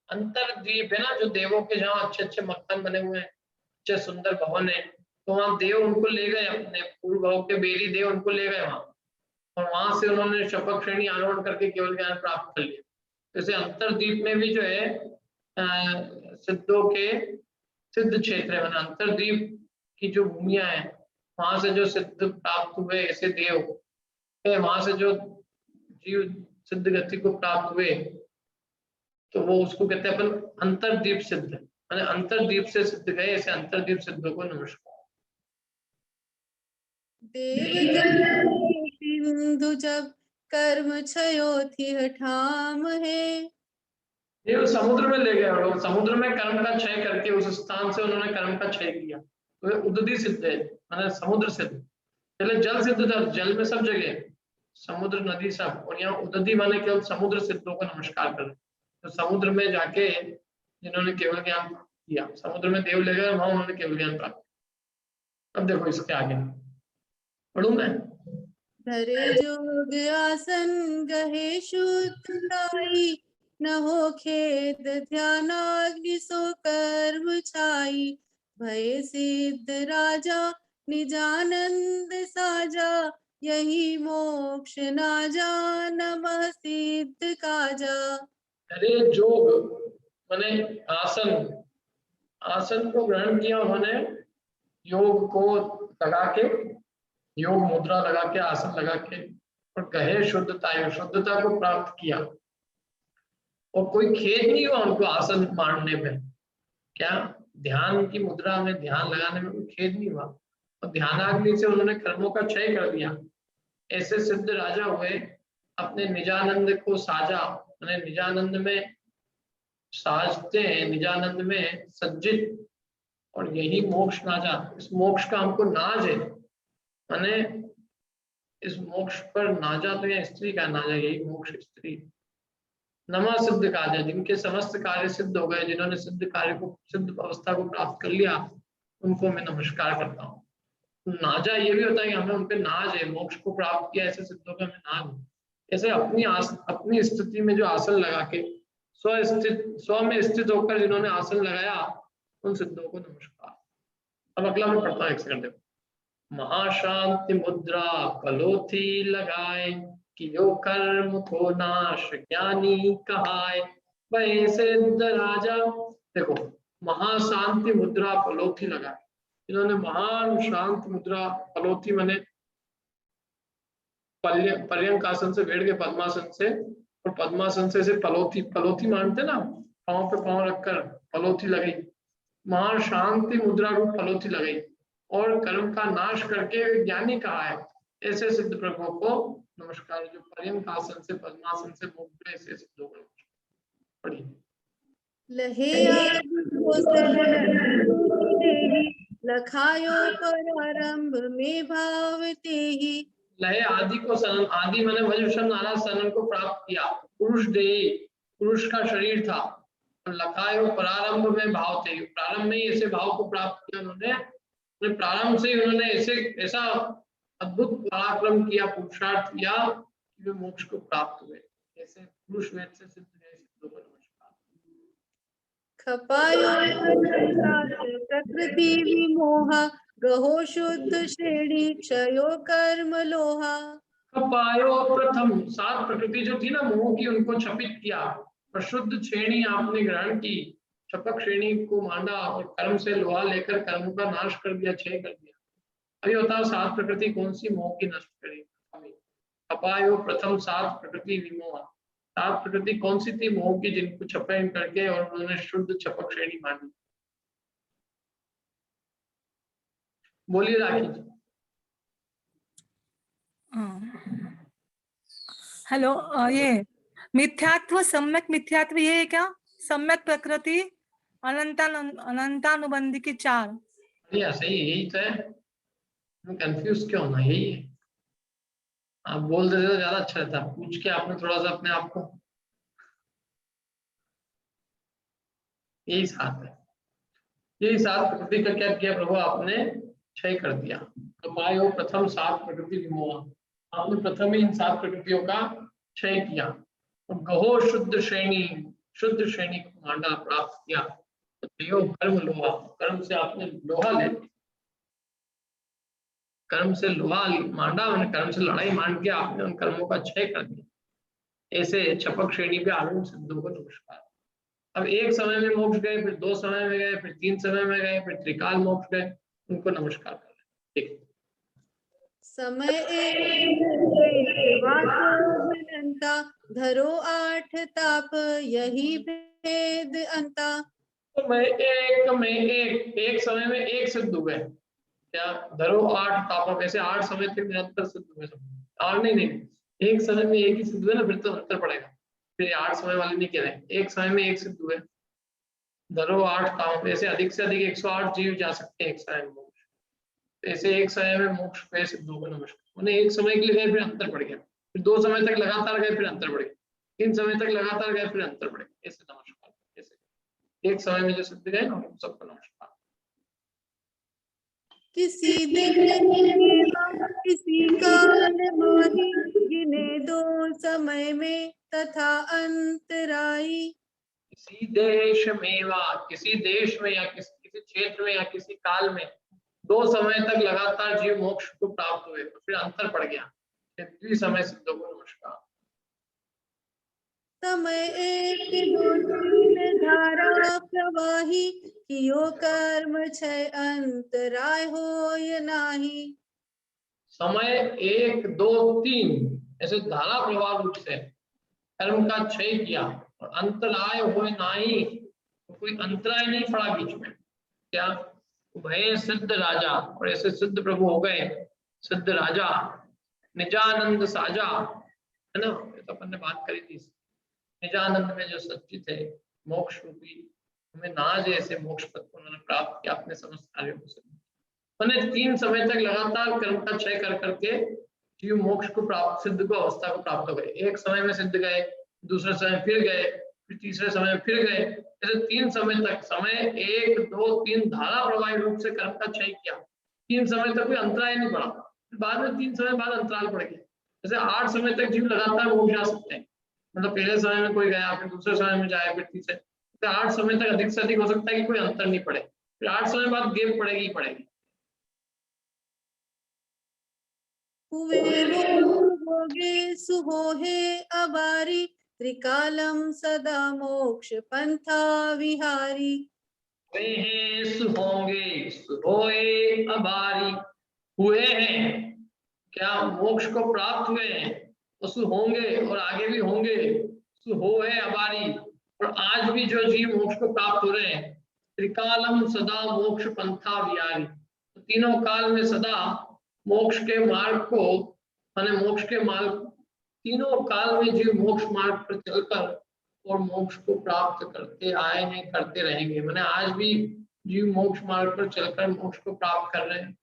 अंतरद्वीप है ना, जो देवों के जहाँ अच्छे अच्छे मकान बने हुए हैं, अच्छे सुंदर भवन है, तो वहां देव उनको ले गए, अपने पूर्व भाव के बेरी देव उनको ले गए वहां, और वहां से उन्होंने शपथ श्रेणी आरोहण करके केवल ज्ञान प्राप्त कर लिया। जैसे अंतरद्वीप में भी जो है सिद्धों के सिद्ध क्षेत्र है, मतलब अंतरद्वीप की जो भूमिया है वहां से जो सिद्ध प्राप्त हुए, ऐसे देव वहां से जो जीव सिद्ध गति को प्राप्त हुए, तो वो उसको कहते हैं अपन अंतरद्वीप सिद्ध, मैंने अंतरद्वीप से सिद्ध गए, ऐसे अंतरद्वीप सिद्धों को नमस्कार। देव जल सिंधु जब कर्म छयो थी हठाम है। देव समुद्र में ले गए और समुद्र में कर्म का क्षय करके उस स्थान से उन्होंने कर्म का क्षय किया, तो उदधि सिद्ध है, मैंने समुद्र सिद्ध। पहले जल सिद्ध था, जल में सब जगह, समुद्र नदी सब, और यहाँ उदधि माने केवल समुद्र सिद्धों को नमस्कार कर रहे। तो समुद्र में जाके जिन्होंने केवल ज्ञान किया, समुद्र में देव ले गए, वहां उन्होंने केवल ज्ञान प्राप्त। अब देखो इसके आगे पढ़ू मैं। धरे जोग आसन गहे शुद्धाई, न हो खेद ध्यानाग्नि सो कर्म छाई। भय सिद्ध राजा निजानंद साजा, यही मोक्ष ना जा नमः सिद्ध काजा। अरे जोग माने आसन, आसन को ग्रहण किया उन्होंने, योग को लगा के, योग मुद्रा लगा के, आसन लगा के, और कहे शुद्धता, शुद्धता को प्राप्त किया, और कोई खेद नहीं हुआ उनको आसन मारने में। क्या ध्यान की मुद्रा में ध्यान लगाने में कोई खेद नहीं हुआ, और ध्यानाग्नि से उन्होंने कर्मों का क्षय कर दिया। ऐसे सिद्ध राजा हुए, अपने निजानंद को साजा, मैंने निजानंद में साजते हैं, निजानंद में सज्जित, और यही मोक्ष नाजा, इस मोक्ष का हमको नाज है, माने इस मोक्ष पर नाजा, तो यह स्त्री का नाजा, यही मोक्ष स्त्री। नमा सिद्ध काजा, जिनके समस्त कार्य सिद्ध हो गए, जिन्होंने सिद्ध कार्य को, सिद्ध अवस्था को प्राप्त कर लिया, उनको मैं नमस्कार करता हूँ। नाजा ये भी होता है कि हमें उनपे नाज है, मोक्ष को प्राप्त किया, ऐसे सिद्धों का हमें नाज है। ऐसे अपनी स्थिति में जो आसन लगा के स्व में स्थित होकर जिन्होंने आसन लगाया, उन सिद्धों को नमस्कार। अब अगला मैं पढ़ता हूँ, एक सेकंड देखो। महाशांति मुद्रा पलोथी लगाए, कियो कर्म को नाश ज्ञानी कहाय। वह सिद्ध राजा, देखो महाशांति मुद्रा पलोथी लगाए, इन्होंने महान शांत मुद्रा, पलोथी माने पर्यंक आसन से बैठ के पद्मासन से, और पद्मासन से पलोथी, पलोथी मानते ना, पांव पे पांव रखकर पलोथी लगाई, महान शांति मुद्रा रूप पलोथी लगाई, और कर्म का नाश करके ज्ञानी कहा है। ऐसे सिद्ध प्रभु को नमस्कार, जो पर्यंक आसन से, पद्मासन से मुक्त, ऐसे सिद्धों को पढ़िए। लहे आदि को सहन लखायो प्रारंभ में भावते ही। लहे आदि को सनन, आदि मैंने वज्र नाना सनन को प्राप्त किया, पुरुष देही, पुरुष का शरीर था, और लखायो प्रारंभ में भाव थे, प्रारंभ में ही ऐसे भाव को प्राप्त किया उन्होंने, प्रारंभ से ही उन्होंने ऐसा अद्भुत पराक्रम किया, पुरुषार्थ किया कि वे मोक्ष को प्राप्त हुए। ऐसे पुरुष वेद से सिद्ध है। सिद्धों को नमस्कार। खपायो प्रथम सात प्रकृति विमोहा, गहो शुद्ध श्रेणी क्षयो कर्म लोहा। खपायो प्रथम, 7 प्रकृति जो थी ना मोह की, उनको छपित किया, और शुद्ध श्रेणी आपने ग्रहण की, छपक श्रेणी को मांडा, और कर्म से लोहा लेकर कर्म का नाश कर दिया, क्षय कर दिया। अभी बताओ 7 प्रकृति कौन सी मोह की नष्ट करेगी? खपायो प्रथम 7 प्रकृति विमोहा, 7 प्रकृति कौन सी थी मोह की, जिनको छपन करके और उन्होंने शुद्ध छपक श्रेणी मांडी? बोलिए राखी जी। हेलो, ये मिथ्यात्व, सम्यक मिथ्यात्व, ये है क्या? सम्यक प्रकृति, अनंतानुबंधी की 4। बढ़िया, सही, यही तो है। कंफ्यूज क्यों होना, यही है। आप बोल देते तो ज्यादा अच्छा रहता, पूछ के आपने थोड़ा सा अपने आप को, यही 7 है। यही 7 प्रकृति का क्या किया प्रभु आपने? क्षय कर दिया। कपायो प्रथम 7 प्रकृति विमोहा, आपने प्रथम ही इन 7 प्रकृतियों का क्षय किया। और गहो शुद्ध श्रेणी, शुद्ध श्रेणी को मांडा, प्राप्त किया। तो कर्म लोहा, कर्म से आपने लोहा ले लिया, कर्म से लोहा मांडा, मैंने कर्म से लड़ाई मांड के आपने उन कर्मों का क्षय कर दिया। ऐसे छपक श्रेणी पे आरूढ़ सिद्धों को नमस्कार। अब एक समय में मोक्ष गए, फिर 2 समय में गए, फिर 3 समय में गए, फिर त्रिकाल मोक्ष गए, उनको नमस्कार कर रहे। ठीक, समय एक वासो अनंता, धरो 8 ताप यही भेद अंता। तो मैं एक समय में एक सिद्ध हुए, क्या? धरो 8 ताप, वैसे 8 समय तक निरंतर सिद्ध हुए सब। 8 नहीं, एक समय में एक ही सिद्ध हुए ना, फिर तो अंतर पड़ेगा। फिर 8 समय वाले नहीं कह रहे, एक समय में एक सिद्ध हुए। धरो 8 ताप, ऐसे अधिक से अधिक 108 जीव जा सकते हैं एक समय में मोक्ष। ऐसे एक समय में मोक्ष गए सिद्धों को नमस्कार। उन्हें एक समय के लिए गए, फिर अंतर पड़ गया, फिर 2 समय तक लगातार गए, फिर अंतर पड़ गया, 3 समय तक लगातार गए, फिर अंतर पड़ गया। ऐसे नमस्कार, ऐसे एक समय में जो सिद्ध गए ना, सबको नमस्कार। किसी दिन किसी काल माही, गिने 2 समय में तथा अंतराई। किसी देश में वा, किसी देश में या किसी क्षेत्र में या किसी काल में 2 समय तक लगातार जीव मोक्ष को प्राप्त हुए, तो फिर अंतर पड़ गया। समय सिद्धों को नमस्कार। समय 1 2 3 धारा प्रवाही, कियो कर्म क्षय अंतराय होय नाही। समय 1 2 3 ऐसे धारा प्रवाह रूप से कर्म का क्षय किया, और अंतराय होए नाही, तो कोई अंतराय नहीं पड़ा बीच में। क्या? भय सिद्ध राजा, और ऐसे सिद्ध प्रभु हो गए, सिद्ध राजा, निजानंद साजा, है ना? तो अपन ने बात करी थी, निजानंद में जो सच्चित है, मोक्ष रूपी, हमें नाज ऐसे मोक्ष पद को उन्होंने प्राप्त किया अपने समस्त कार्यों को सिद्ध। उन्हें 3 समय तक लगातार कर्म का क्षय कर करके जीव मोक्ष को प्राप्त, सिद्ध को अवस्था को प्राप्त हो गए। एक समय में सिद्ध गए, दूसरे समय फिर गए, फिर तीसरे समय फिर गए, ऐसे 3 समय तक, समय 1 2 3 धारा प्रवाही रूप से कर्म का क्षय किया। 3 समय तक कोई अंतराय नहीं पड़ा, बाद में 3 समय बाद अंतराल पड़ गया। जैसे 8 समय तक जीव लगातार मोक्ष जा सकते हैं, मतलब पहले समय में कोई गया, फिर दूसरे समय में जाए, फिर तीसरे, तो 8 समय तक अधिक से अधिक हो सकता है कि कोई अंतर नहीं पड़े, फिर 8 समय बाद गेप पड़ेगी ही पड़ेगी। होगे सुहोहे अबारी, त्रिकालम सदा मोक्ष पंथा विहारी। होंगे सुहोए अबारी, हुए हैं क्या? मोक्ष को प्राप्त हुए हैं, तो होंगे और आगे भी होंगे। सुहोए अबारी, और आज भी जो जीव मोक्ष को प्राप्त हो रहे हैं, त्रिकालम सदा मोक्ष पंथा विहारी, तो तीनों काल में सदा मोक्ष के मार्ग को, माने मोक्ष के मार्ग, तीनों काल में जीव मोक्ष मार्ग पर चलकर और मोक्ष को प्राप्त करते आए हैं, करते रहेंगे। माने आज भी जीव मोक्ष मार्ग पर चलकर मोक्ष को प्राप्त कर रहे हैं।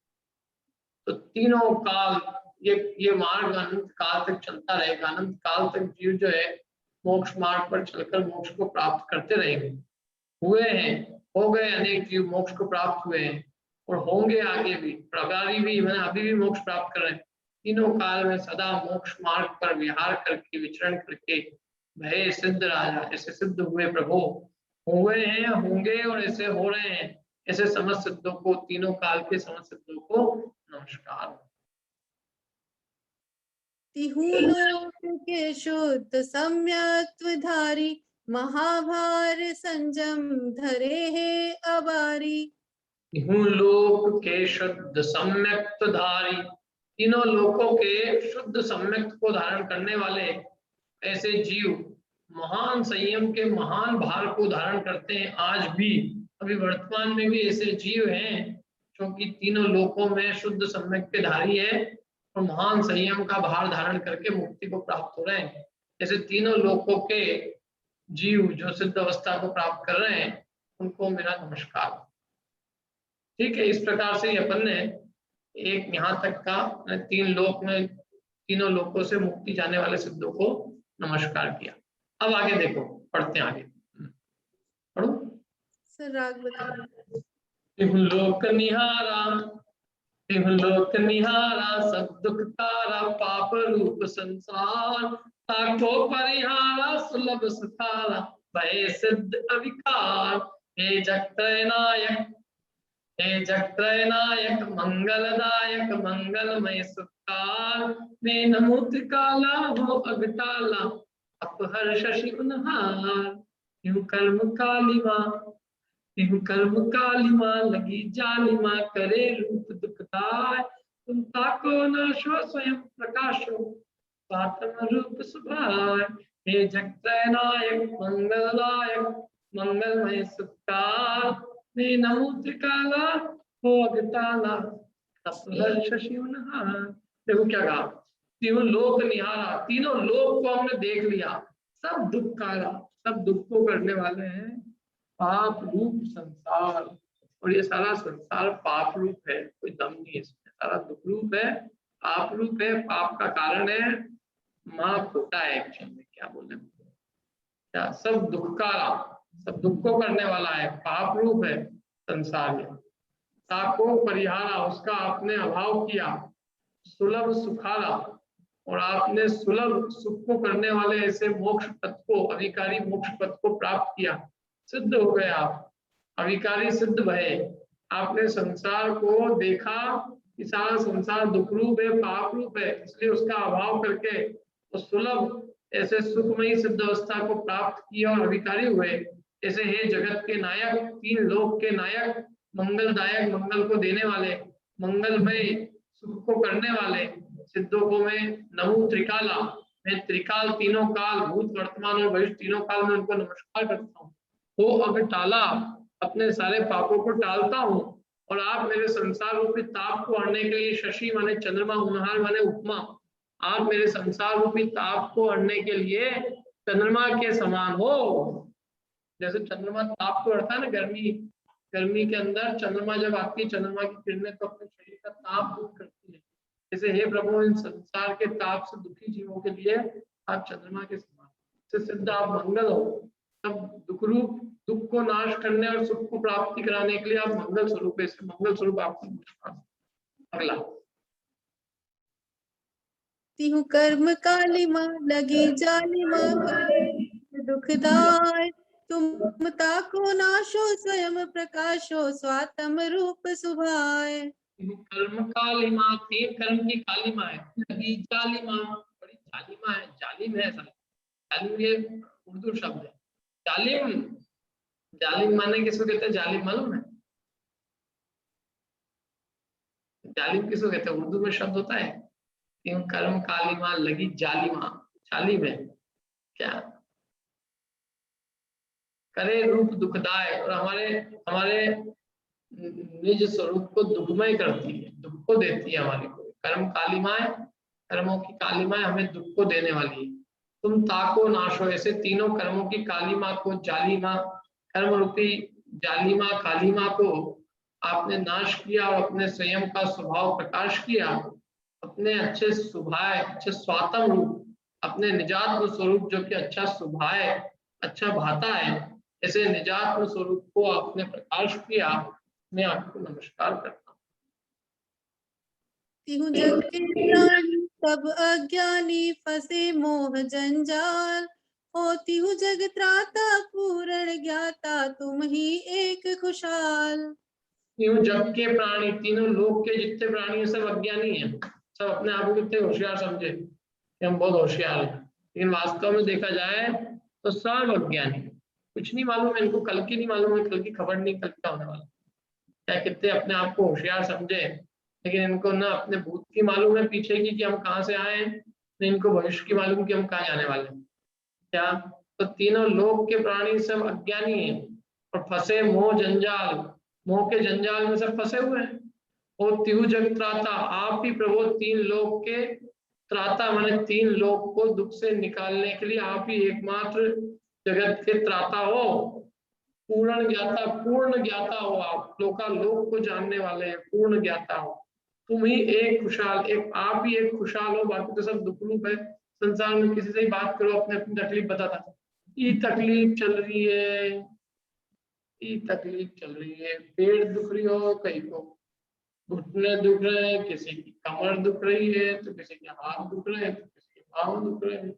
तो तीनों काल ये मार्ग अनंत काल तक चलता रहेगा। अनंत काल तक जीव जो है मोक्ष मार्ग पर चलकर मोक्ष को प्राप्त करते रहेंगे। हुए हैं, हो गए, अनेक जीव मोक्ष को प्राप्त हुए हैं, और होंगे आगे भी, प्रगारी भी, मैंने अभी भी मोक्ष प्राप्त कर रहे हैं। तीनों काल में सदा मोक्ष मार्ग पर विहार करके, विचरण करके भय सिद्ध राजा, ऐसे सिद्ध हुए प्रभु, हुए हैं, होंगे और ऐसे हो रहे हैं, ऐसे समस्त सिद्धों को, तीनों काल के समस्त सिद्धों को नमस्कार। तिहु लोक के शुद्ध सम्यक्त्वधारी, महाभार संजम धरे है अबारी। तिहु लोक के शुद्ध सम्यक्तधारी, तीनों लोकों के शुद्ध सम्यक्त को धारण करने वाले ऐसे जीव महान संयम के महान भार को धारण करते हैं। आज भी, अभी वर्तमान में भी ऐसे जीव हैं जो कि तीनों लोकों में शुद्ध सम्यक के धारी है और महान संयम का भार धारण करके मुक्ति को प्राप्त हो रहे हैं। ऐसे तीनों लोकों के जीव जो सिद्ध अवस्था को प्राप्त कर रहे हैं, उनको मेरा नमस्कार। ठीक है, इस प्रकार से अपन ने एक यहाँ तक का तीन लोक में, तीनों लोकों से मुक्ति जाने वाले सिद्धों को नमस्कार किया। अब आगे देखो, पढ़ते हैं आगे, पढ़ो। सर राग बताइए। तिहु लोक निहारा, तिहु लोक निहारा, सब दुख तारा, पाप रूप संसार, ताको परिहारा, सुलभ सुखारा, भय सिद्ध अविकार। हे जगत्रय नायक, हे जगत्रय नायक, मंगलदायक, मंगलमय सुखार, मैं नमूत काला हो अगटाला, अपहर शशि उन्हार। यूं कर्म कालिमा, यूं कर्म कालिमा, लगी जालिमा, करे रूप दुखदाय, तुम ताको नाशो स्वयं प्रकाशो, स्वात्म रूप सुभाय। हे जगत्रय नायक, मंगलदायक, मंगलमय सुखार, मैं नमो त्रिकाला हो अगटाला, अपहर शशि उन्हार। देखो क्या कहा, तीनों लोक निहारा, तीनों लोक को हमने देख लिया, सब दुख काला, सब दुख को करने वाले हैं, पाप रूप संसार। और ये सारा संसार पाप रूप है, कोई दम नहीं है इसमें, सारा दुख रूप है, पाप रूप है, पाप का कारण है, माँ खोटा है एक्चुअल में, क्या बोले क्या, सब दुख काला, सब दुख को करने वाला है, पाप रूप है संसार में। ताको परिहारा, उसका आपने अभाव किया, सुलभ सुखारा, और आपने सुलभ सुख को करने वाले ऐसे मोक्ष पथ को, अविकारी मोक्ष पथ को प्राप्त किया, सिद्ध हो गए आप, अविकारी सिद्ध भये। आपने संसार को देखा कि सारा संसार दुख रूप है, पाप रूप है, इसलिए उसका अभाव करके वो सुलभ ऐसे सुखमयी सिद्ध अवस्था को प्राप्त किया और अविकारी हुए। ऐसे हे जगत के नायक, तीन लोक के नायक, मंगलदायक, मंगल को देने वाले, मंगलमय सुख को करने वाले सिद्धों को मैं नमो त्रिकाला, मैं त्रिकाल, तीनों काल, भूत वर्तमान और भविष्य तीनों काल में उनको नमस्कार करता हूँ। हो अगटाला, अपने सारे पापों को टालता हूँ, और आप मेरे संसार रूपी ताप को हरने के लिए, शशि माने चंद्रमा, उन्हार माने उपमा, आप मेरे संसार रूपी ताप को हरने के लिए चंद्रमा के समान हो। जैसे चंद्रमा ताप को हरता है ना, गर्मी के अंदर चंद्रमा जब आती है, चंद्रमा की किरणें तो अपने शरीर का ताप दूर करती है। जैसे हे प्रभु, इन संसार के ताप से दुखी जीवों के लिए आप चंद्रमा के समान, इससे सिद्ध आप मंगल हो। सब दुख रूप, दुख को नाश करने और सुख को प्राप्ति कराने के लिए आप मंगल स्वरूप है, इससे मंगल स्वरूप आपको नमस्कार। अगला, तिहु कर्म कालिमा, लगी जालिमा, करे दुखदाय, तुम ताको नाशो स्वयं प्रकाशो, स्वात्म रूप सुभाय। कर्म कालिमा, तीन कर्म की कालिमा है, लगी जालिमा, बड़ी जालिमा है, जालिम है, जालिम ये उर्दू शब्द है। जालिम, जालिम माने किसको कहते हैं, जालिम मालूम है? जालिम किसको कहते हैं, उर्दू में शब्द होता है, तीन कर्म कालिमा, लगी जालिमा, जालिम है क्या, करे रूप दुखदाय, और हमारे निज स्वरूप को दुखमय करती है, दुख को देती है हमारे को। कर्म कालिमाएं, कर्मों की कालिमाएं हमें दुख को देने वाली है। तुम ताको नाशो, ऐसे तीनों कर्मों की कालिमा को, जालिमा, कर्म रूपी जालिमा कालिमा को आपने नाश किया और अपने स्वयं का स्वभाव प्रकाश किया, अपने अच्छे स्वभाव, अच्छे स्वात्म रूप, अपने निजात्म स्वरूप जो कि अच्छा स्वभाव, अच्छा भाता है, ऐसे निजात्म स्वरूप को आपने प्रकाश किया मैं आपको नमस्कार करता हूँ। तिहु जग के प्राणी सब अज्ञानी फंसे मोह जंजाल, होती हूँ जग त्राता पूर्ण ज्ञाता तुम ही एक खुशहाल। यूं जग के प्राणी, तीनों लोक के जितने प्राणी हैं सब अज्ञानी हैं, सब अपने आप को कितने होशियार समझे कि हम बहुत होशियार हैं, लेकिन वास्तव में देखा जाए तो सब अज्ञानी। कुछ नहीं मालूम है इनको, कल की नहीं मालूम है, कल की खबर नहीं कल क्या होने वाला, क्या कितने अपने आप को होशियार समझे, लेकिन इनको ना अपने भूत की मालूम है पीछे की कि हम कहाँ से आए, न इनको भविष्य की मालूम कि हम कहाँ जाने वाले हैं। क्या तो तीनों लोक के प्राणी सब अज्ञानी हैं और फंसे मोह जंजाल, मोह के जंजाल में सब फंसे हुए हैं। और तिहु जग त्राता, आप ही प्रभु तीन लोक के त्राता, माने तीन लोक को दुख से निकालने के लिए आप ही एकमात्र जगत के त्राता हो, पूर्ण ज्ञाता हो, आप लोका लोक को जानने वाले हैं, पूर्ण ज्ञाता हो। तुम ही एक खुशहाल, एक आप ही एक खुशहाल हो, बाकी तो सब दुख रूप है। संसार में किसी से ही बात करो अपने अपनी तकलीफ बताता, ये तकलीफ चल रही है, ये तकलीफ चल रही है, पेट दुख रही हो, कहीं को घुटने दुख रहे हैं, किसी की कमर दुख रही है, तो किसी के हाथ दुख रहे हैं, तो किसी के पाँव दुख रहे हैं।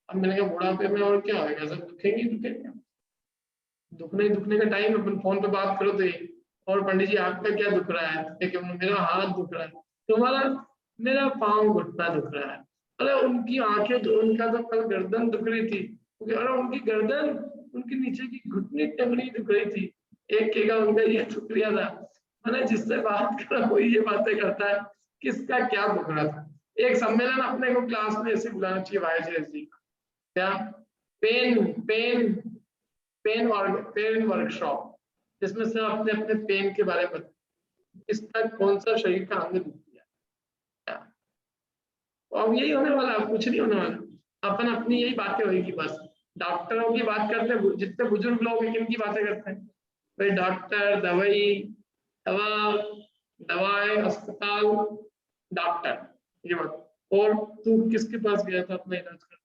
अब मैंने कहा बुढ़ापे में और क्या होगा, सब दुखेंगे दुखेंगे। दुखने का टाइम अपन फोन पे बात करो तो ये, और पंडित जी आपका क्या दुख रहा है, लेकिन मेरा हाथ दुख रहा है, तुम्हारा मेरा पाँव घुटना दुख रहा है। अरे उनकी आंखें, उनका तो कल गर्दन दुख रही थी, अरे उनकी गर्दन, उनके नीचे की घुटनी टंगड़ी दुख रही थी, एक के का उनका ये दुख रहा था। मैंने जिससे बात करा वही ये बातें करता है, किसका क्या दुख रहा था। एक सम्मेलन अपने को क्लास में ऐसे बुलाना चाहिए वाइस जी, क्या पेन वर्कशॉप, जिसमें से अपने अपने पेन के बारे में बताएं, किसका कौन सा शरीर का अंग दुख गया। अब यही होने वाला, कुछ नहीं होने वाला, अपन अपनी यही बातें होगी बस। डॉक्टरों की बात करते हैं, जितने बुजुर्ग लोग हैं किनकी बातें करते हैं भाई, डॉक्टर, दवाई, अस्पताल, डॉक्टर, ये बात। और तू किसके पास गया था अपना इलाज कर?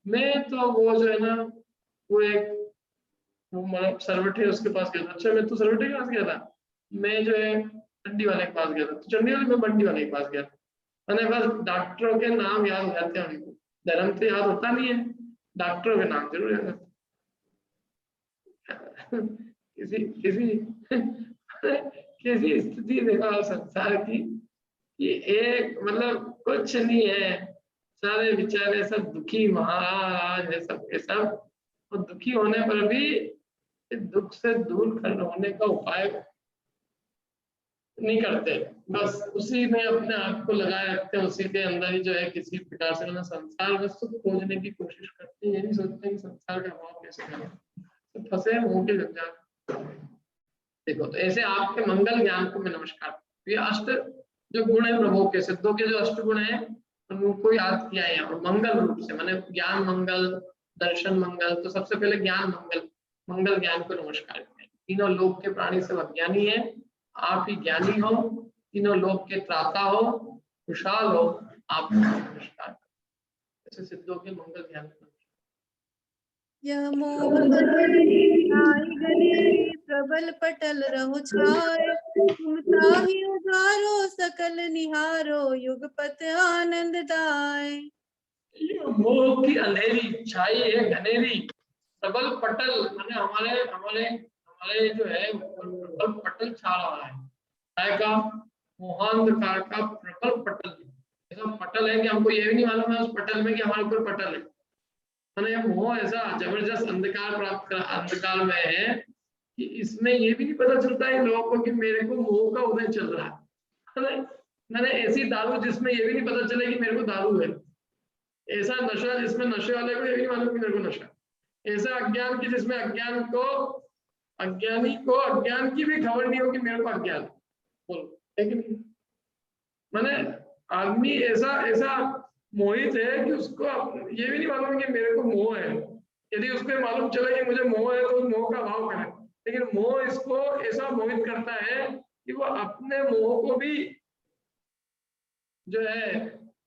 मैं तो वो जो है ना, वो एक वो सर्वटे उसके पास गया था। अच्छा, मैं तो सर्वटे के पास गया था, मैं जो है चंडी वाले के पास गया था, तो चंडी वाले में बंडी वाले के पास गया था। मैंने बस डॉक्टरों के नाम याद हो जाते हैं उनको, धर्म तो याद होता नहीं है, डॉक्टरों के नाम जरूर याद होते। किसी स्थिति देखा संसार की कि एक मतलब कुछ नहीं है, सारे बेचारे सब दुखी महाराज है सब के सब, और दुखी होने पर भी दुख से दूर होने का उपाय नहीं करते, बस उसी में अपने आप को लगाए रखते हैं, उसी के अंदर ही जो है किसी प्रकार से ना संसार में सुख खोजने की कोशिश करते हैं। ये नहीं सोचते कि संसार का भाव कैसे करें, तो फंसे हैं मुंह के जंजाल। देखो, तो ऐसे आपके मंगल ज्ञान को मैं नमस्कार। ये अष्ट जो गुण है प्रभु के, सिद्धों के जो अष्ट गुण है उनको याद किया है यहाँ पर मंगल रूप से, माने ज्ञान मंगल, दर्शन मंगल। तो सबसे पहले ज्ञान मंगल ज्ञान को नमस्कार करें। तीनों लोक के प्राणी सब अज्ञानी है, आप ही ज्ञानी हो, तीनों लोक के त्राता हो, खुशहाल हो, आप नमस्कार। ऐसे सिद्धों के मंगल ज्ञान को यह मोह छाई गले प्रबल पटल रहो छाए, तुम ताहि उधारो सकल निहारो युगपत आनंद दाय। मोह की अंधेरी छाई है घनेरी, प्रबल पटल माने हमारे हमारे हमारे जो है प्रबल पटल छा रहा है, काय का मोहांधकार का प्रबल पटल। ऐसा पटल है कि हमको ये भी नहीं मालूम है उस पटल में कि हमारे ऊपर पटल है। मैंने मोह ऐसा जबरदस्त अंधकार में है कि इसमें ये भी नहीं पता चलता है लोगों को कि मेरे को मोह का उदय चल रहा है। मैंने ऐसी दारू जिसमें ये भी नहीं पता चले कि मेरे को दारू है, ऐसा नशा जिसमें नशे वाले को ये भी नहीं मालूम कि मेरे को नशा, ऐसा अज्ञान की जिसमें अज्ञानी को अज्ञान की भी खबर नहीं हो कि मेरे को अज्ञान बोलो, लेकिन मैंने आदमी ऐसा मोहित है कि उसको ये भी नहीं मालूम कि मेरे को मोह है। यदि उसको मालूम चले कि मुझे मोह है तो मोह का भाव करे, लेकिन मोह इसको ऐसा मोहित करता है कि वो अपने मोह को भी जो है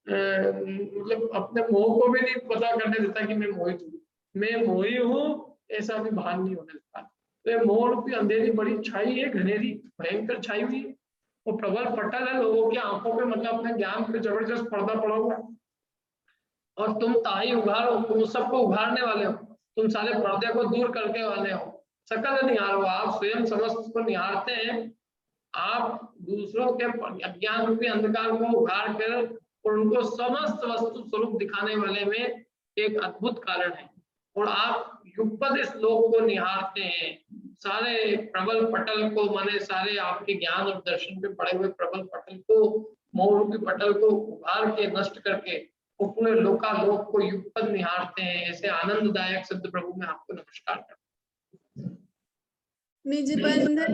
मतलब अपने मोह को भी नहीं पता करने देता कि मैं मोहित हूँ, मैं मोही हूँ, ऐसा भी भान नहीं होने देता। तो ये मोह रूपी अंधेरी बड़ी छाई है, घनेरी भयंकर छाई हुई है। वो प्रबल पटल है, लोगों की आंखों पे मतलब अपने ज्ञान पे जबरदस्त पर्दा पड़ा हुआ है। और तुम ताई उघारो, तुम सबको उघाड़ने वाले हो, तुम सारे पर्दे को दूर करके वाले हो। सकल निहारो, आप स्वयं समस्त को निहारते हैं। आप दूसरों के अज्ञान रूपी अंधकार को उघाड़ कर और उनको समस्त वस्तु स्वरूप दिखाने वाले में एक अद्भुत कारण है। और आप युगपद इस लोक को निहारते हैं। सारे प्रबल पटल को, माने सारे आपके ज्ञान और दर्शन पे पड़े हुए प्रबल पटल को, मोह रूपी पटल को उभार के नष्ट करके वो पूरे लोकालोक को युगपद निहारते हैं। ऐसे आनंददायक सिद्ध प्रभु में आपको नमस्कार करता हूं। निज बंधन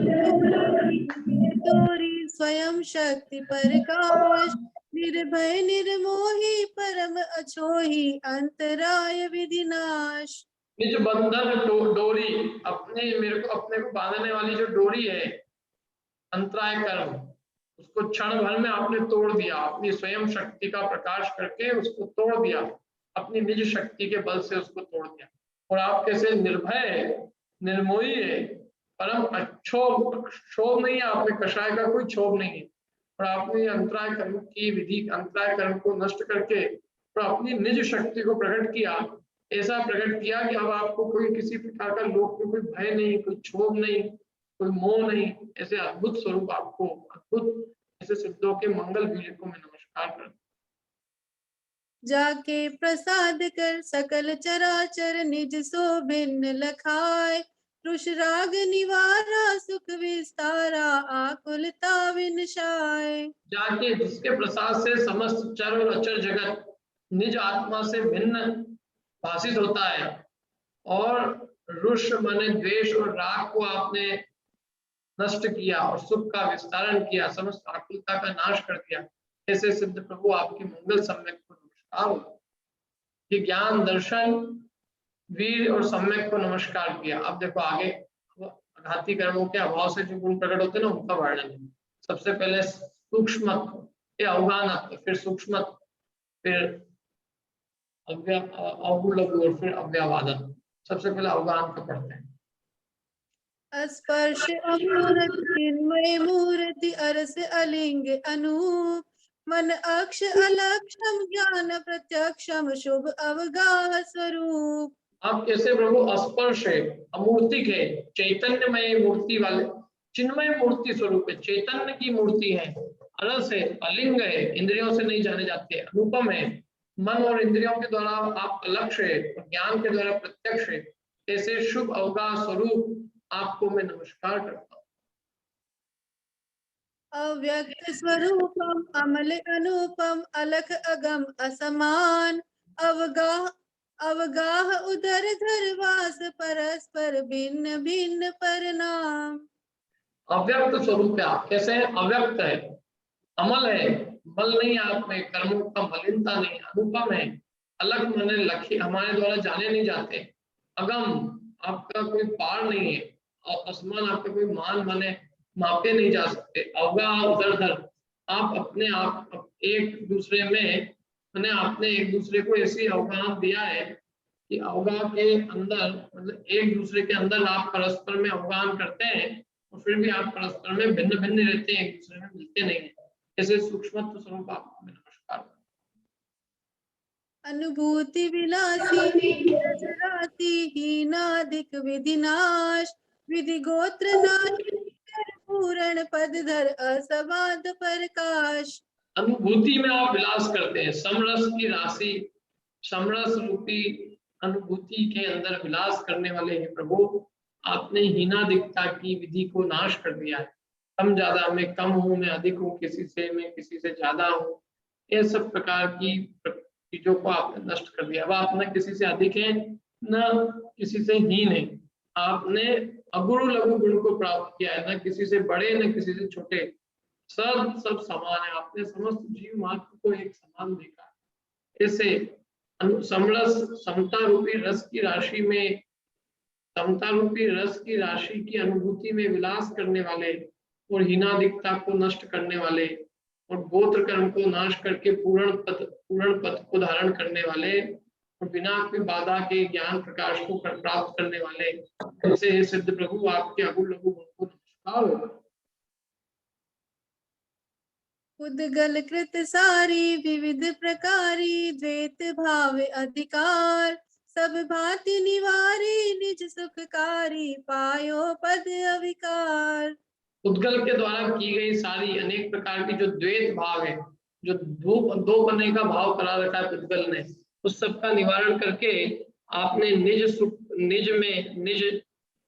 तोरी स्वयं शक्ति प्रकाश, निर्भय निर्मोही परम अछोही अंतराय विधिनाश। निज बंधन डोरी, अपने मेरे को अपने को बांधने वाली जो डोरी है अंतराय कर्म, उसको क्षण भर में आपने तोड़ दिया। अपनी स्वयं शक्ति का प्रकाश करके उसको तोड़ दिया, अपनी निज शक्ति के बल से उसको तोड़ दिया। और आप कैसे निर्भय निर्मोही है, परम अक्षोभ, क्षोभ नहीं है आप में, कषाय का कोई क्षोभ नहीं है। और आपने अंतराय कर्म की विधि, अंतराय कर्म को नष्ट करके और अपनी निज शक्ति को प्रकट किया। ऐसा प्रकट किया कि अब आपको कोई किसी प्रकार का लोक में कोई भय नहीं, कोई क्षोभ नहीं, कोई मोह नहीं। ऐसे अद्भुत स्वरूप आपको, अद्भुत ऐसे सिद्धों के मंगल बीज को मैं नमस्कार करता हूं। जाके प्रसाद कर सकल चराचर निज सो भिन्न लखाए, रुष राग निवारा सुख विस्तारा आकुलता विनशाय। जाके जिसके प्रसाद से समस्त चर और अचर जगत निज आत्मा से भिन्न भाषित होता है, और रुष माने द्वेष और राग को आपने नष्ट किया और सुख का विस्तारण किया, समस्त आकुलता का नाश कर दिया। ऐसे सिद्ध प्रभु आपकी मंगल सम्यक को नमस्कार हो। ये ज्ञान दर्शन वीर और सम्यक को नमस्कार किया। अब देखो आगे घाती कर्मों के अभाव से जो गुण प्रकट होते हैं ना, उनका वर्णन है। सबसे पहले सूक्ष्मत्व, फिर अवगानत्व, फिर सूक्ष्मत्व, फिर अवगुलघु और फिर अव्यवादन। सबसे पहले अवगान को पढ़ते हैं। स्पर्श अमूर्त चिन्मय मूर्ति अरस अलिंग अनूप, मन अक्ष अलक्षम ज्ञान प्रत्यक्षम शुभ अवगाह स्वरूप। आप कैसे प्रभु अस्पर्श है, अमूर्तिक है, चैतन्यमय मूर्ति वाले, चिन्मय मूर्ति स्वरूप है, चैतन्य की मूर्ति है, अरस है, अलिंग है, इंद्रियों से नहीं जाने जाते, अनुपम है, मन और इंद्रियों के द्वारा आप अलक्ष्य है, ज्ञान के द्वारा प्रत्यक्ष है। ऐसे शुभ अवगाह स्वरूप आपको मैं नमस्कार करता हूँ। अव्यक्त स्वरूपम अमल अनुपम अलख अगम असमान, अवगाह अवगाह उदर धरवास परस्पर भिन्न भिन्न परिणाम। अव्यक्त स्वरूप है आप, कैसे है? अव्यक्त है, अमल है, मल नहीं आप में, कर्मों का मलिनता नहीं, अनुपम है, अलग माने लक्ष्य हमारे द्वारा जाने नहीं जाते, अगम आपका कोई पार नहीं है, और असमान आपका कोई मान माने मापे नहीं जा सकते, अवगाह उदरधर आप अपने आप एक दूसरे में मैंने आपने एक दूसरे को ऐसी अवगाह दिया है कि अवगाह के अंदर मतलब एक दूसरे के अंदर आप परस्पर में अवगाह करते हैं और फिर भी आप परस्पर में भिन्न भिन्न रहते हैं, एक दूसरे में मिलते नहीं है। ऐसे सूक्ष्मत्व स्वरूप आपको मैं नमस्कार। अनुभूति विलासी राशि हीनाधिक विधिनाश, विधि गोत्र नाश पूर्ण पदधर असबाध प्रकाश। अनुभूति में आप विलास करते हैं, समरस की राशि, समरस रूपी अनुभूति के अंदर विलास करने वाले हैं प्रभु। आपने हीनाधिकता की विधि को नाश कर दिया है। कम ज्यादा में कम हूं, मैं अधिक हूँ किसी से, मैं किसी से ज्यादा हूँ, ये सब प्रकार की चीजों को आपने नष्ट कर दिया। अब आप न किसी से अधिक हैं न किसी से हीन है, आपने अगुरु लघु गुण को प्राप्त किया है, न किसी से बड़े न किसी से छोटे, सब समान है। आपने समस्त जीव मात्र को एक समान देखा। ऐसे समरस समता रूपी रस की राशि में, समता रूपी रस की राशि की अनुभूति में विलास करने वाले और हीनाधिकता को नष्ट करने वाले और गोत्र कर्म को नाश करके पूर्ण पद को धारण करने वाले और बिना कोई बाधा के ज्ञान प्रकाश को प्राप्त करने वाले ऐसे सिद्ध प्रभु आपके अगुण लघु गुण को नमस्कार हो। उद्गल कृत सारी विविध प्रकारी द्वैत भाव अधिकार सब भांति निवारी निज सुखकारी पायो पद अविकार। उद्गल के द्वारा की गई सारी अनेक प्रकार की जो द्वैत भाव है, जो दो बनने का भाव करा रखा है उद्गल ने, उस सब का निवारण करके आपने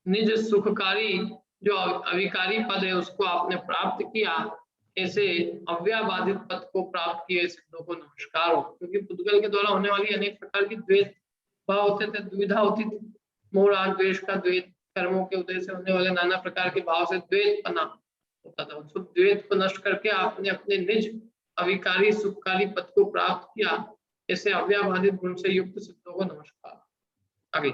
निज सुखकारी जो अविकारी पद है उसको आपने प्राप्त किया। ऐसे अव्याबाधित पद को प्राप्त किए सिद्धों को नमस्कार हो। क्योंकि उद्गल के द्वारा होने वाली अनेक प्रकार की द्वैत भाव होते थे, दुविधा होती थी, मोह राग द्वेष का द्वैत, कर्मों के उदय से होने वाले नाना प्रकार के भाव से द्वैत बना होता था। उस द्वैत को नष्ट करके आपने अपने निज अविकारी सुखकारी पद को प्राप्त किया। ऐसे अव्याबाधित गुण से युक्त सिद्धों को नमस्कार। आगे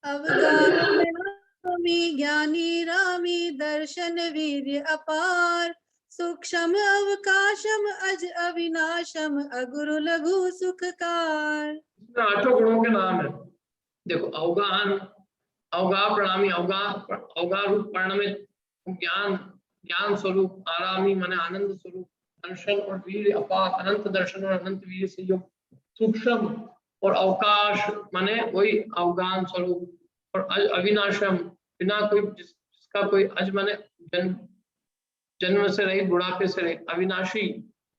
अवगामी ज्ञानी रामी दर्शन वीर्य अपार सूक्ष्म अवकाशम अज अविनाशम अगुरु लघु सुखकार। आठों गुणों के नाम है। देखो अवगाहन, अवगा प्रणामी, अवगा रूप पर्ण में ज्ञान, ज्ञान स्वरूप, आरामी माने आनंद स्वरूप, दर्शन और वीर अपार, अनंत दर्शन और अनंत वीर से युक्त, सूक्ष्म और अवकाश माने वही अवगान स्वरूप, और अज अविनाशम बिना कोई जिसका कोई अज माने जन्म से रहित, बुढ़ापे से रहित, अविनाशी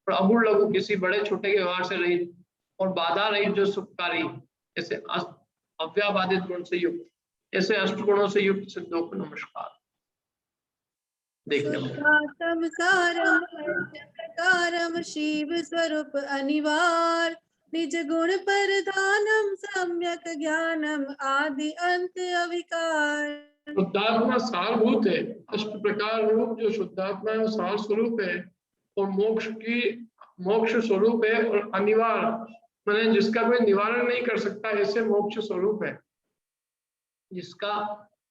और अगुण लघु किसी बड़े छोटे के व्यवहार से रहित, और बाधा रहित जो सुखकारी, ऐसे अव्याबाधित गुण से युक्त, ऐसे अष्ट गुणों से युक्त सिद्धों को नमस्कार। देखने प्रकारम शिव स्वरूप अनिवार निज गुण प्रधानम सम्यक ज्ञानम आदि अंत अविकार। शुद्धात्मा सारभूत है, अष्ट प्रकार रूप जो शुद्धात्मा है वो सार स्वरूप है, और मोक्ष स्वरूप है, और अनिवार्य माने जिसका कोई निवारण नहीं कर सकता, ऐसे मोक्ष स्वरूप है, जिसका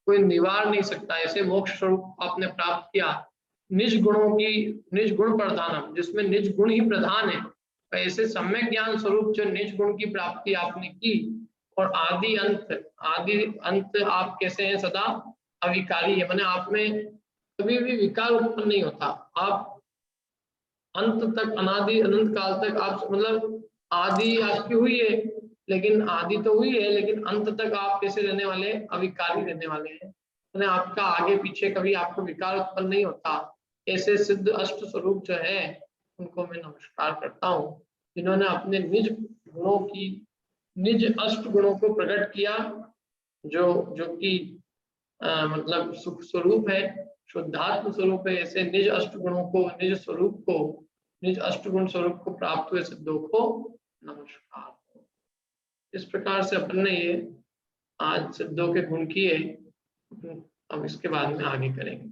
कोई निवार नहीं सकता, ऐसे मोक्ष स्वरूप आपने प्राप्त किया। निज गुण प्रधानम, जिसमें निज गुण ही प्रधान है, तो ऐसे सम्यक ज्ञान स्वरूप जो निज गुण की प्राप्ति आपने की, और आदि अंत आप कैसे हैं, सदा अविकारी है, माने आप में कभी भी विकार उत्पन्न नहीं होता। आप अंत तक, अनादि अनंत काल तक आप, मतलब आदि आपकी हुई है, लेकिन आदि तो हुई है, लेकिन अंत तक आप कैसे रहने वाले, अविकारी रहने वाले हैं, माने आपका आगे पीछे कभी आपको विकार उत्पन्न नहीं होता। ऐसे सिद्ध अष्ट स्वरूप जो है उनको मैं नमस्कार करता हूँ, जिन्होंने अपने निज अष्ट गुणों को प्रकट किया, जो कि मतलब सुख स्वरूप है, शुद्धात्म स्वरूप है। ऐसे निज अष्ट गुणों को, निज स्वरूप को, निज अष्ट गुण स्वरूप को प्राप्त हुए सिद्धों को नमस्कार। इस प्रकार से अपन ने ये आज सिद्धों के गुण किए, अब इसके बाद में आगे करेंगे।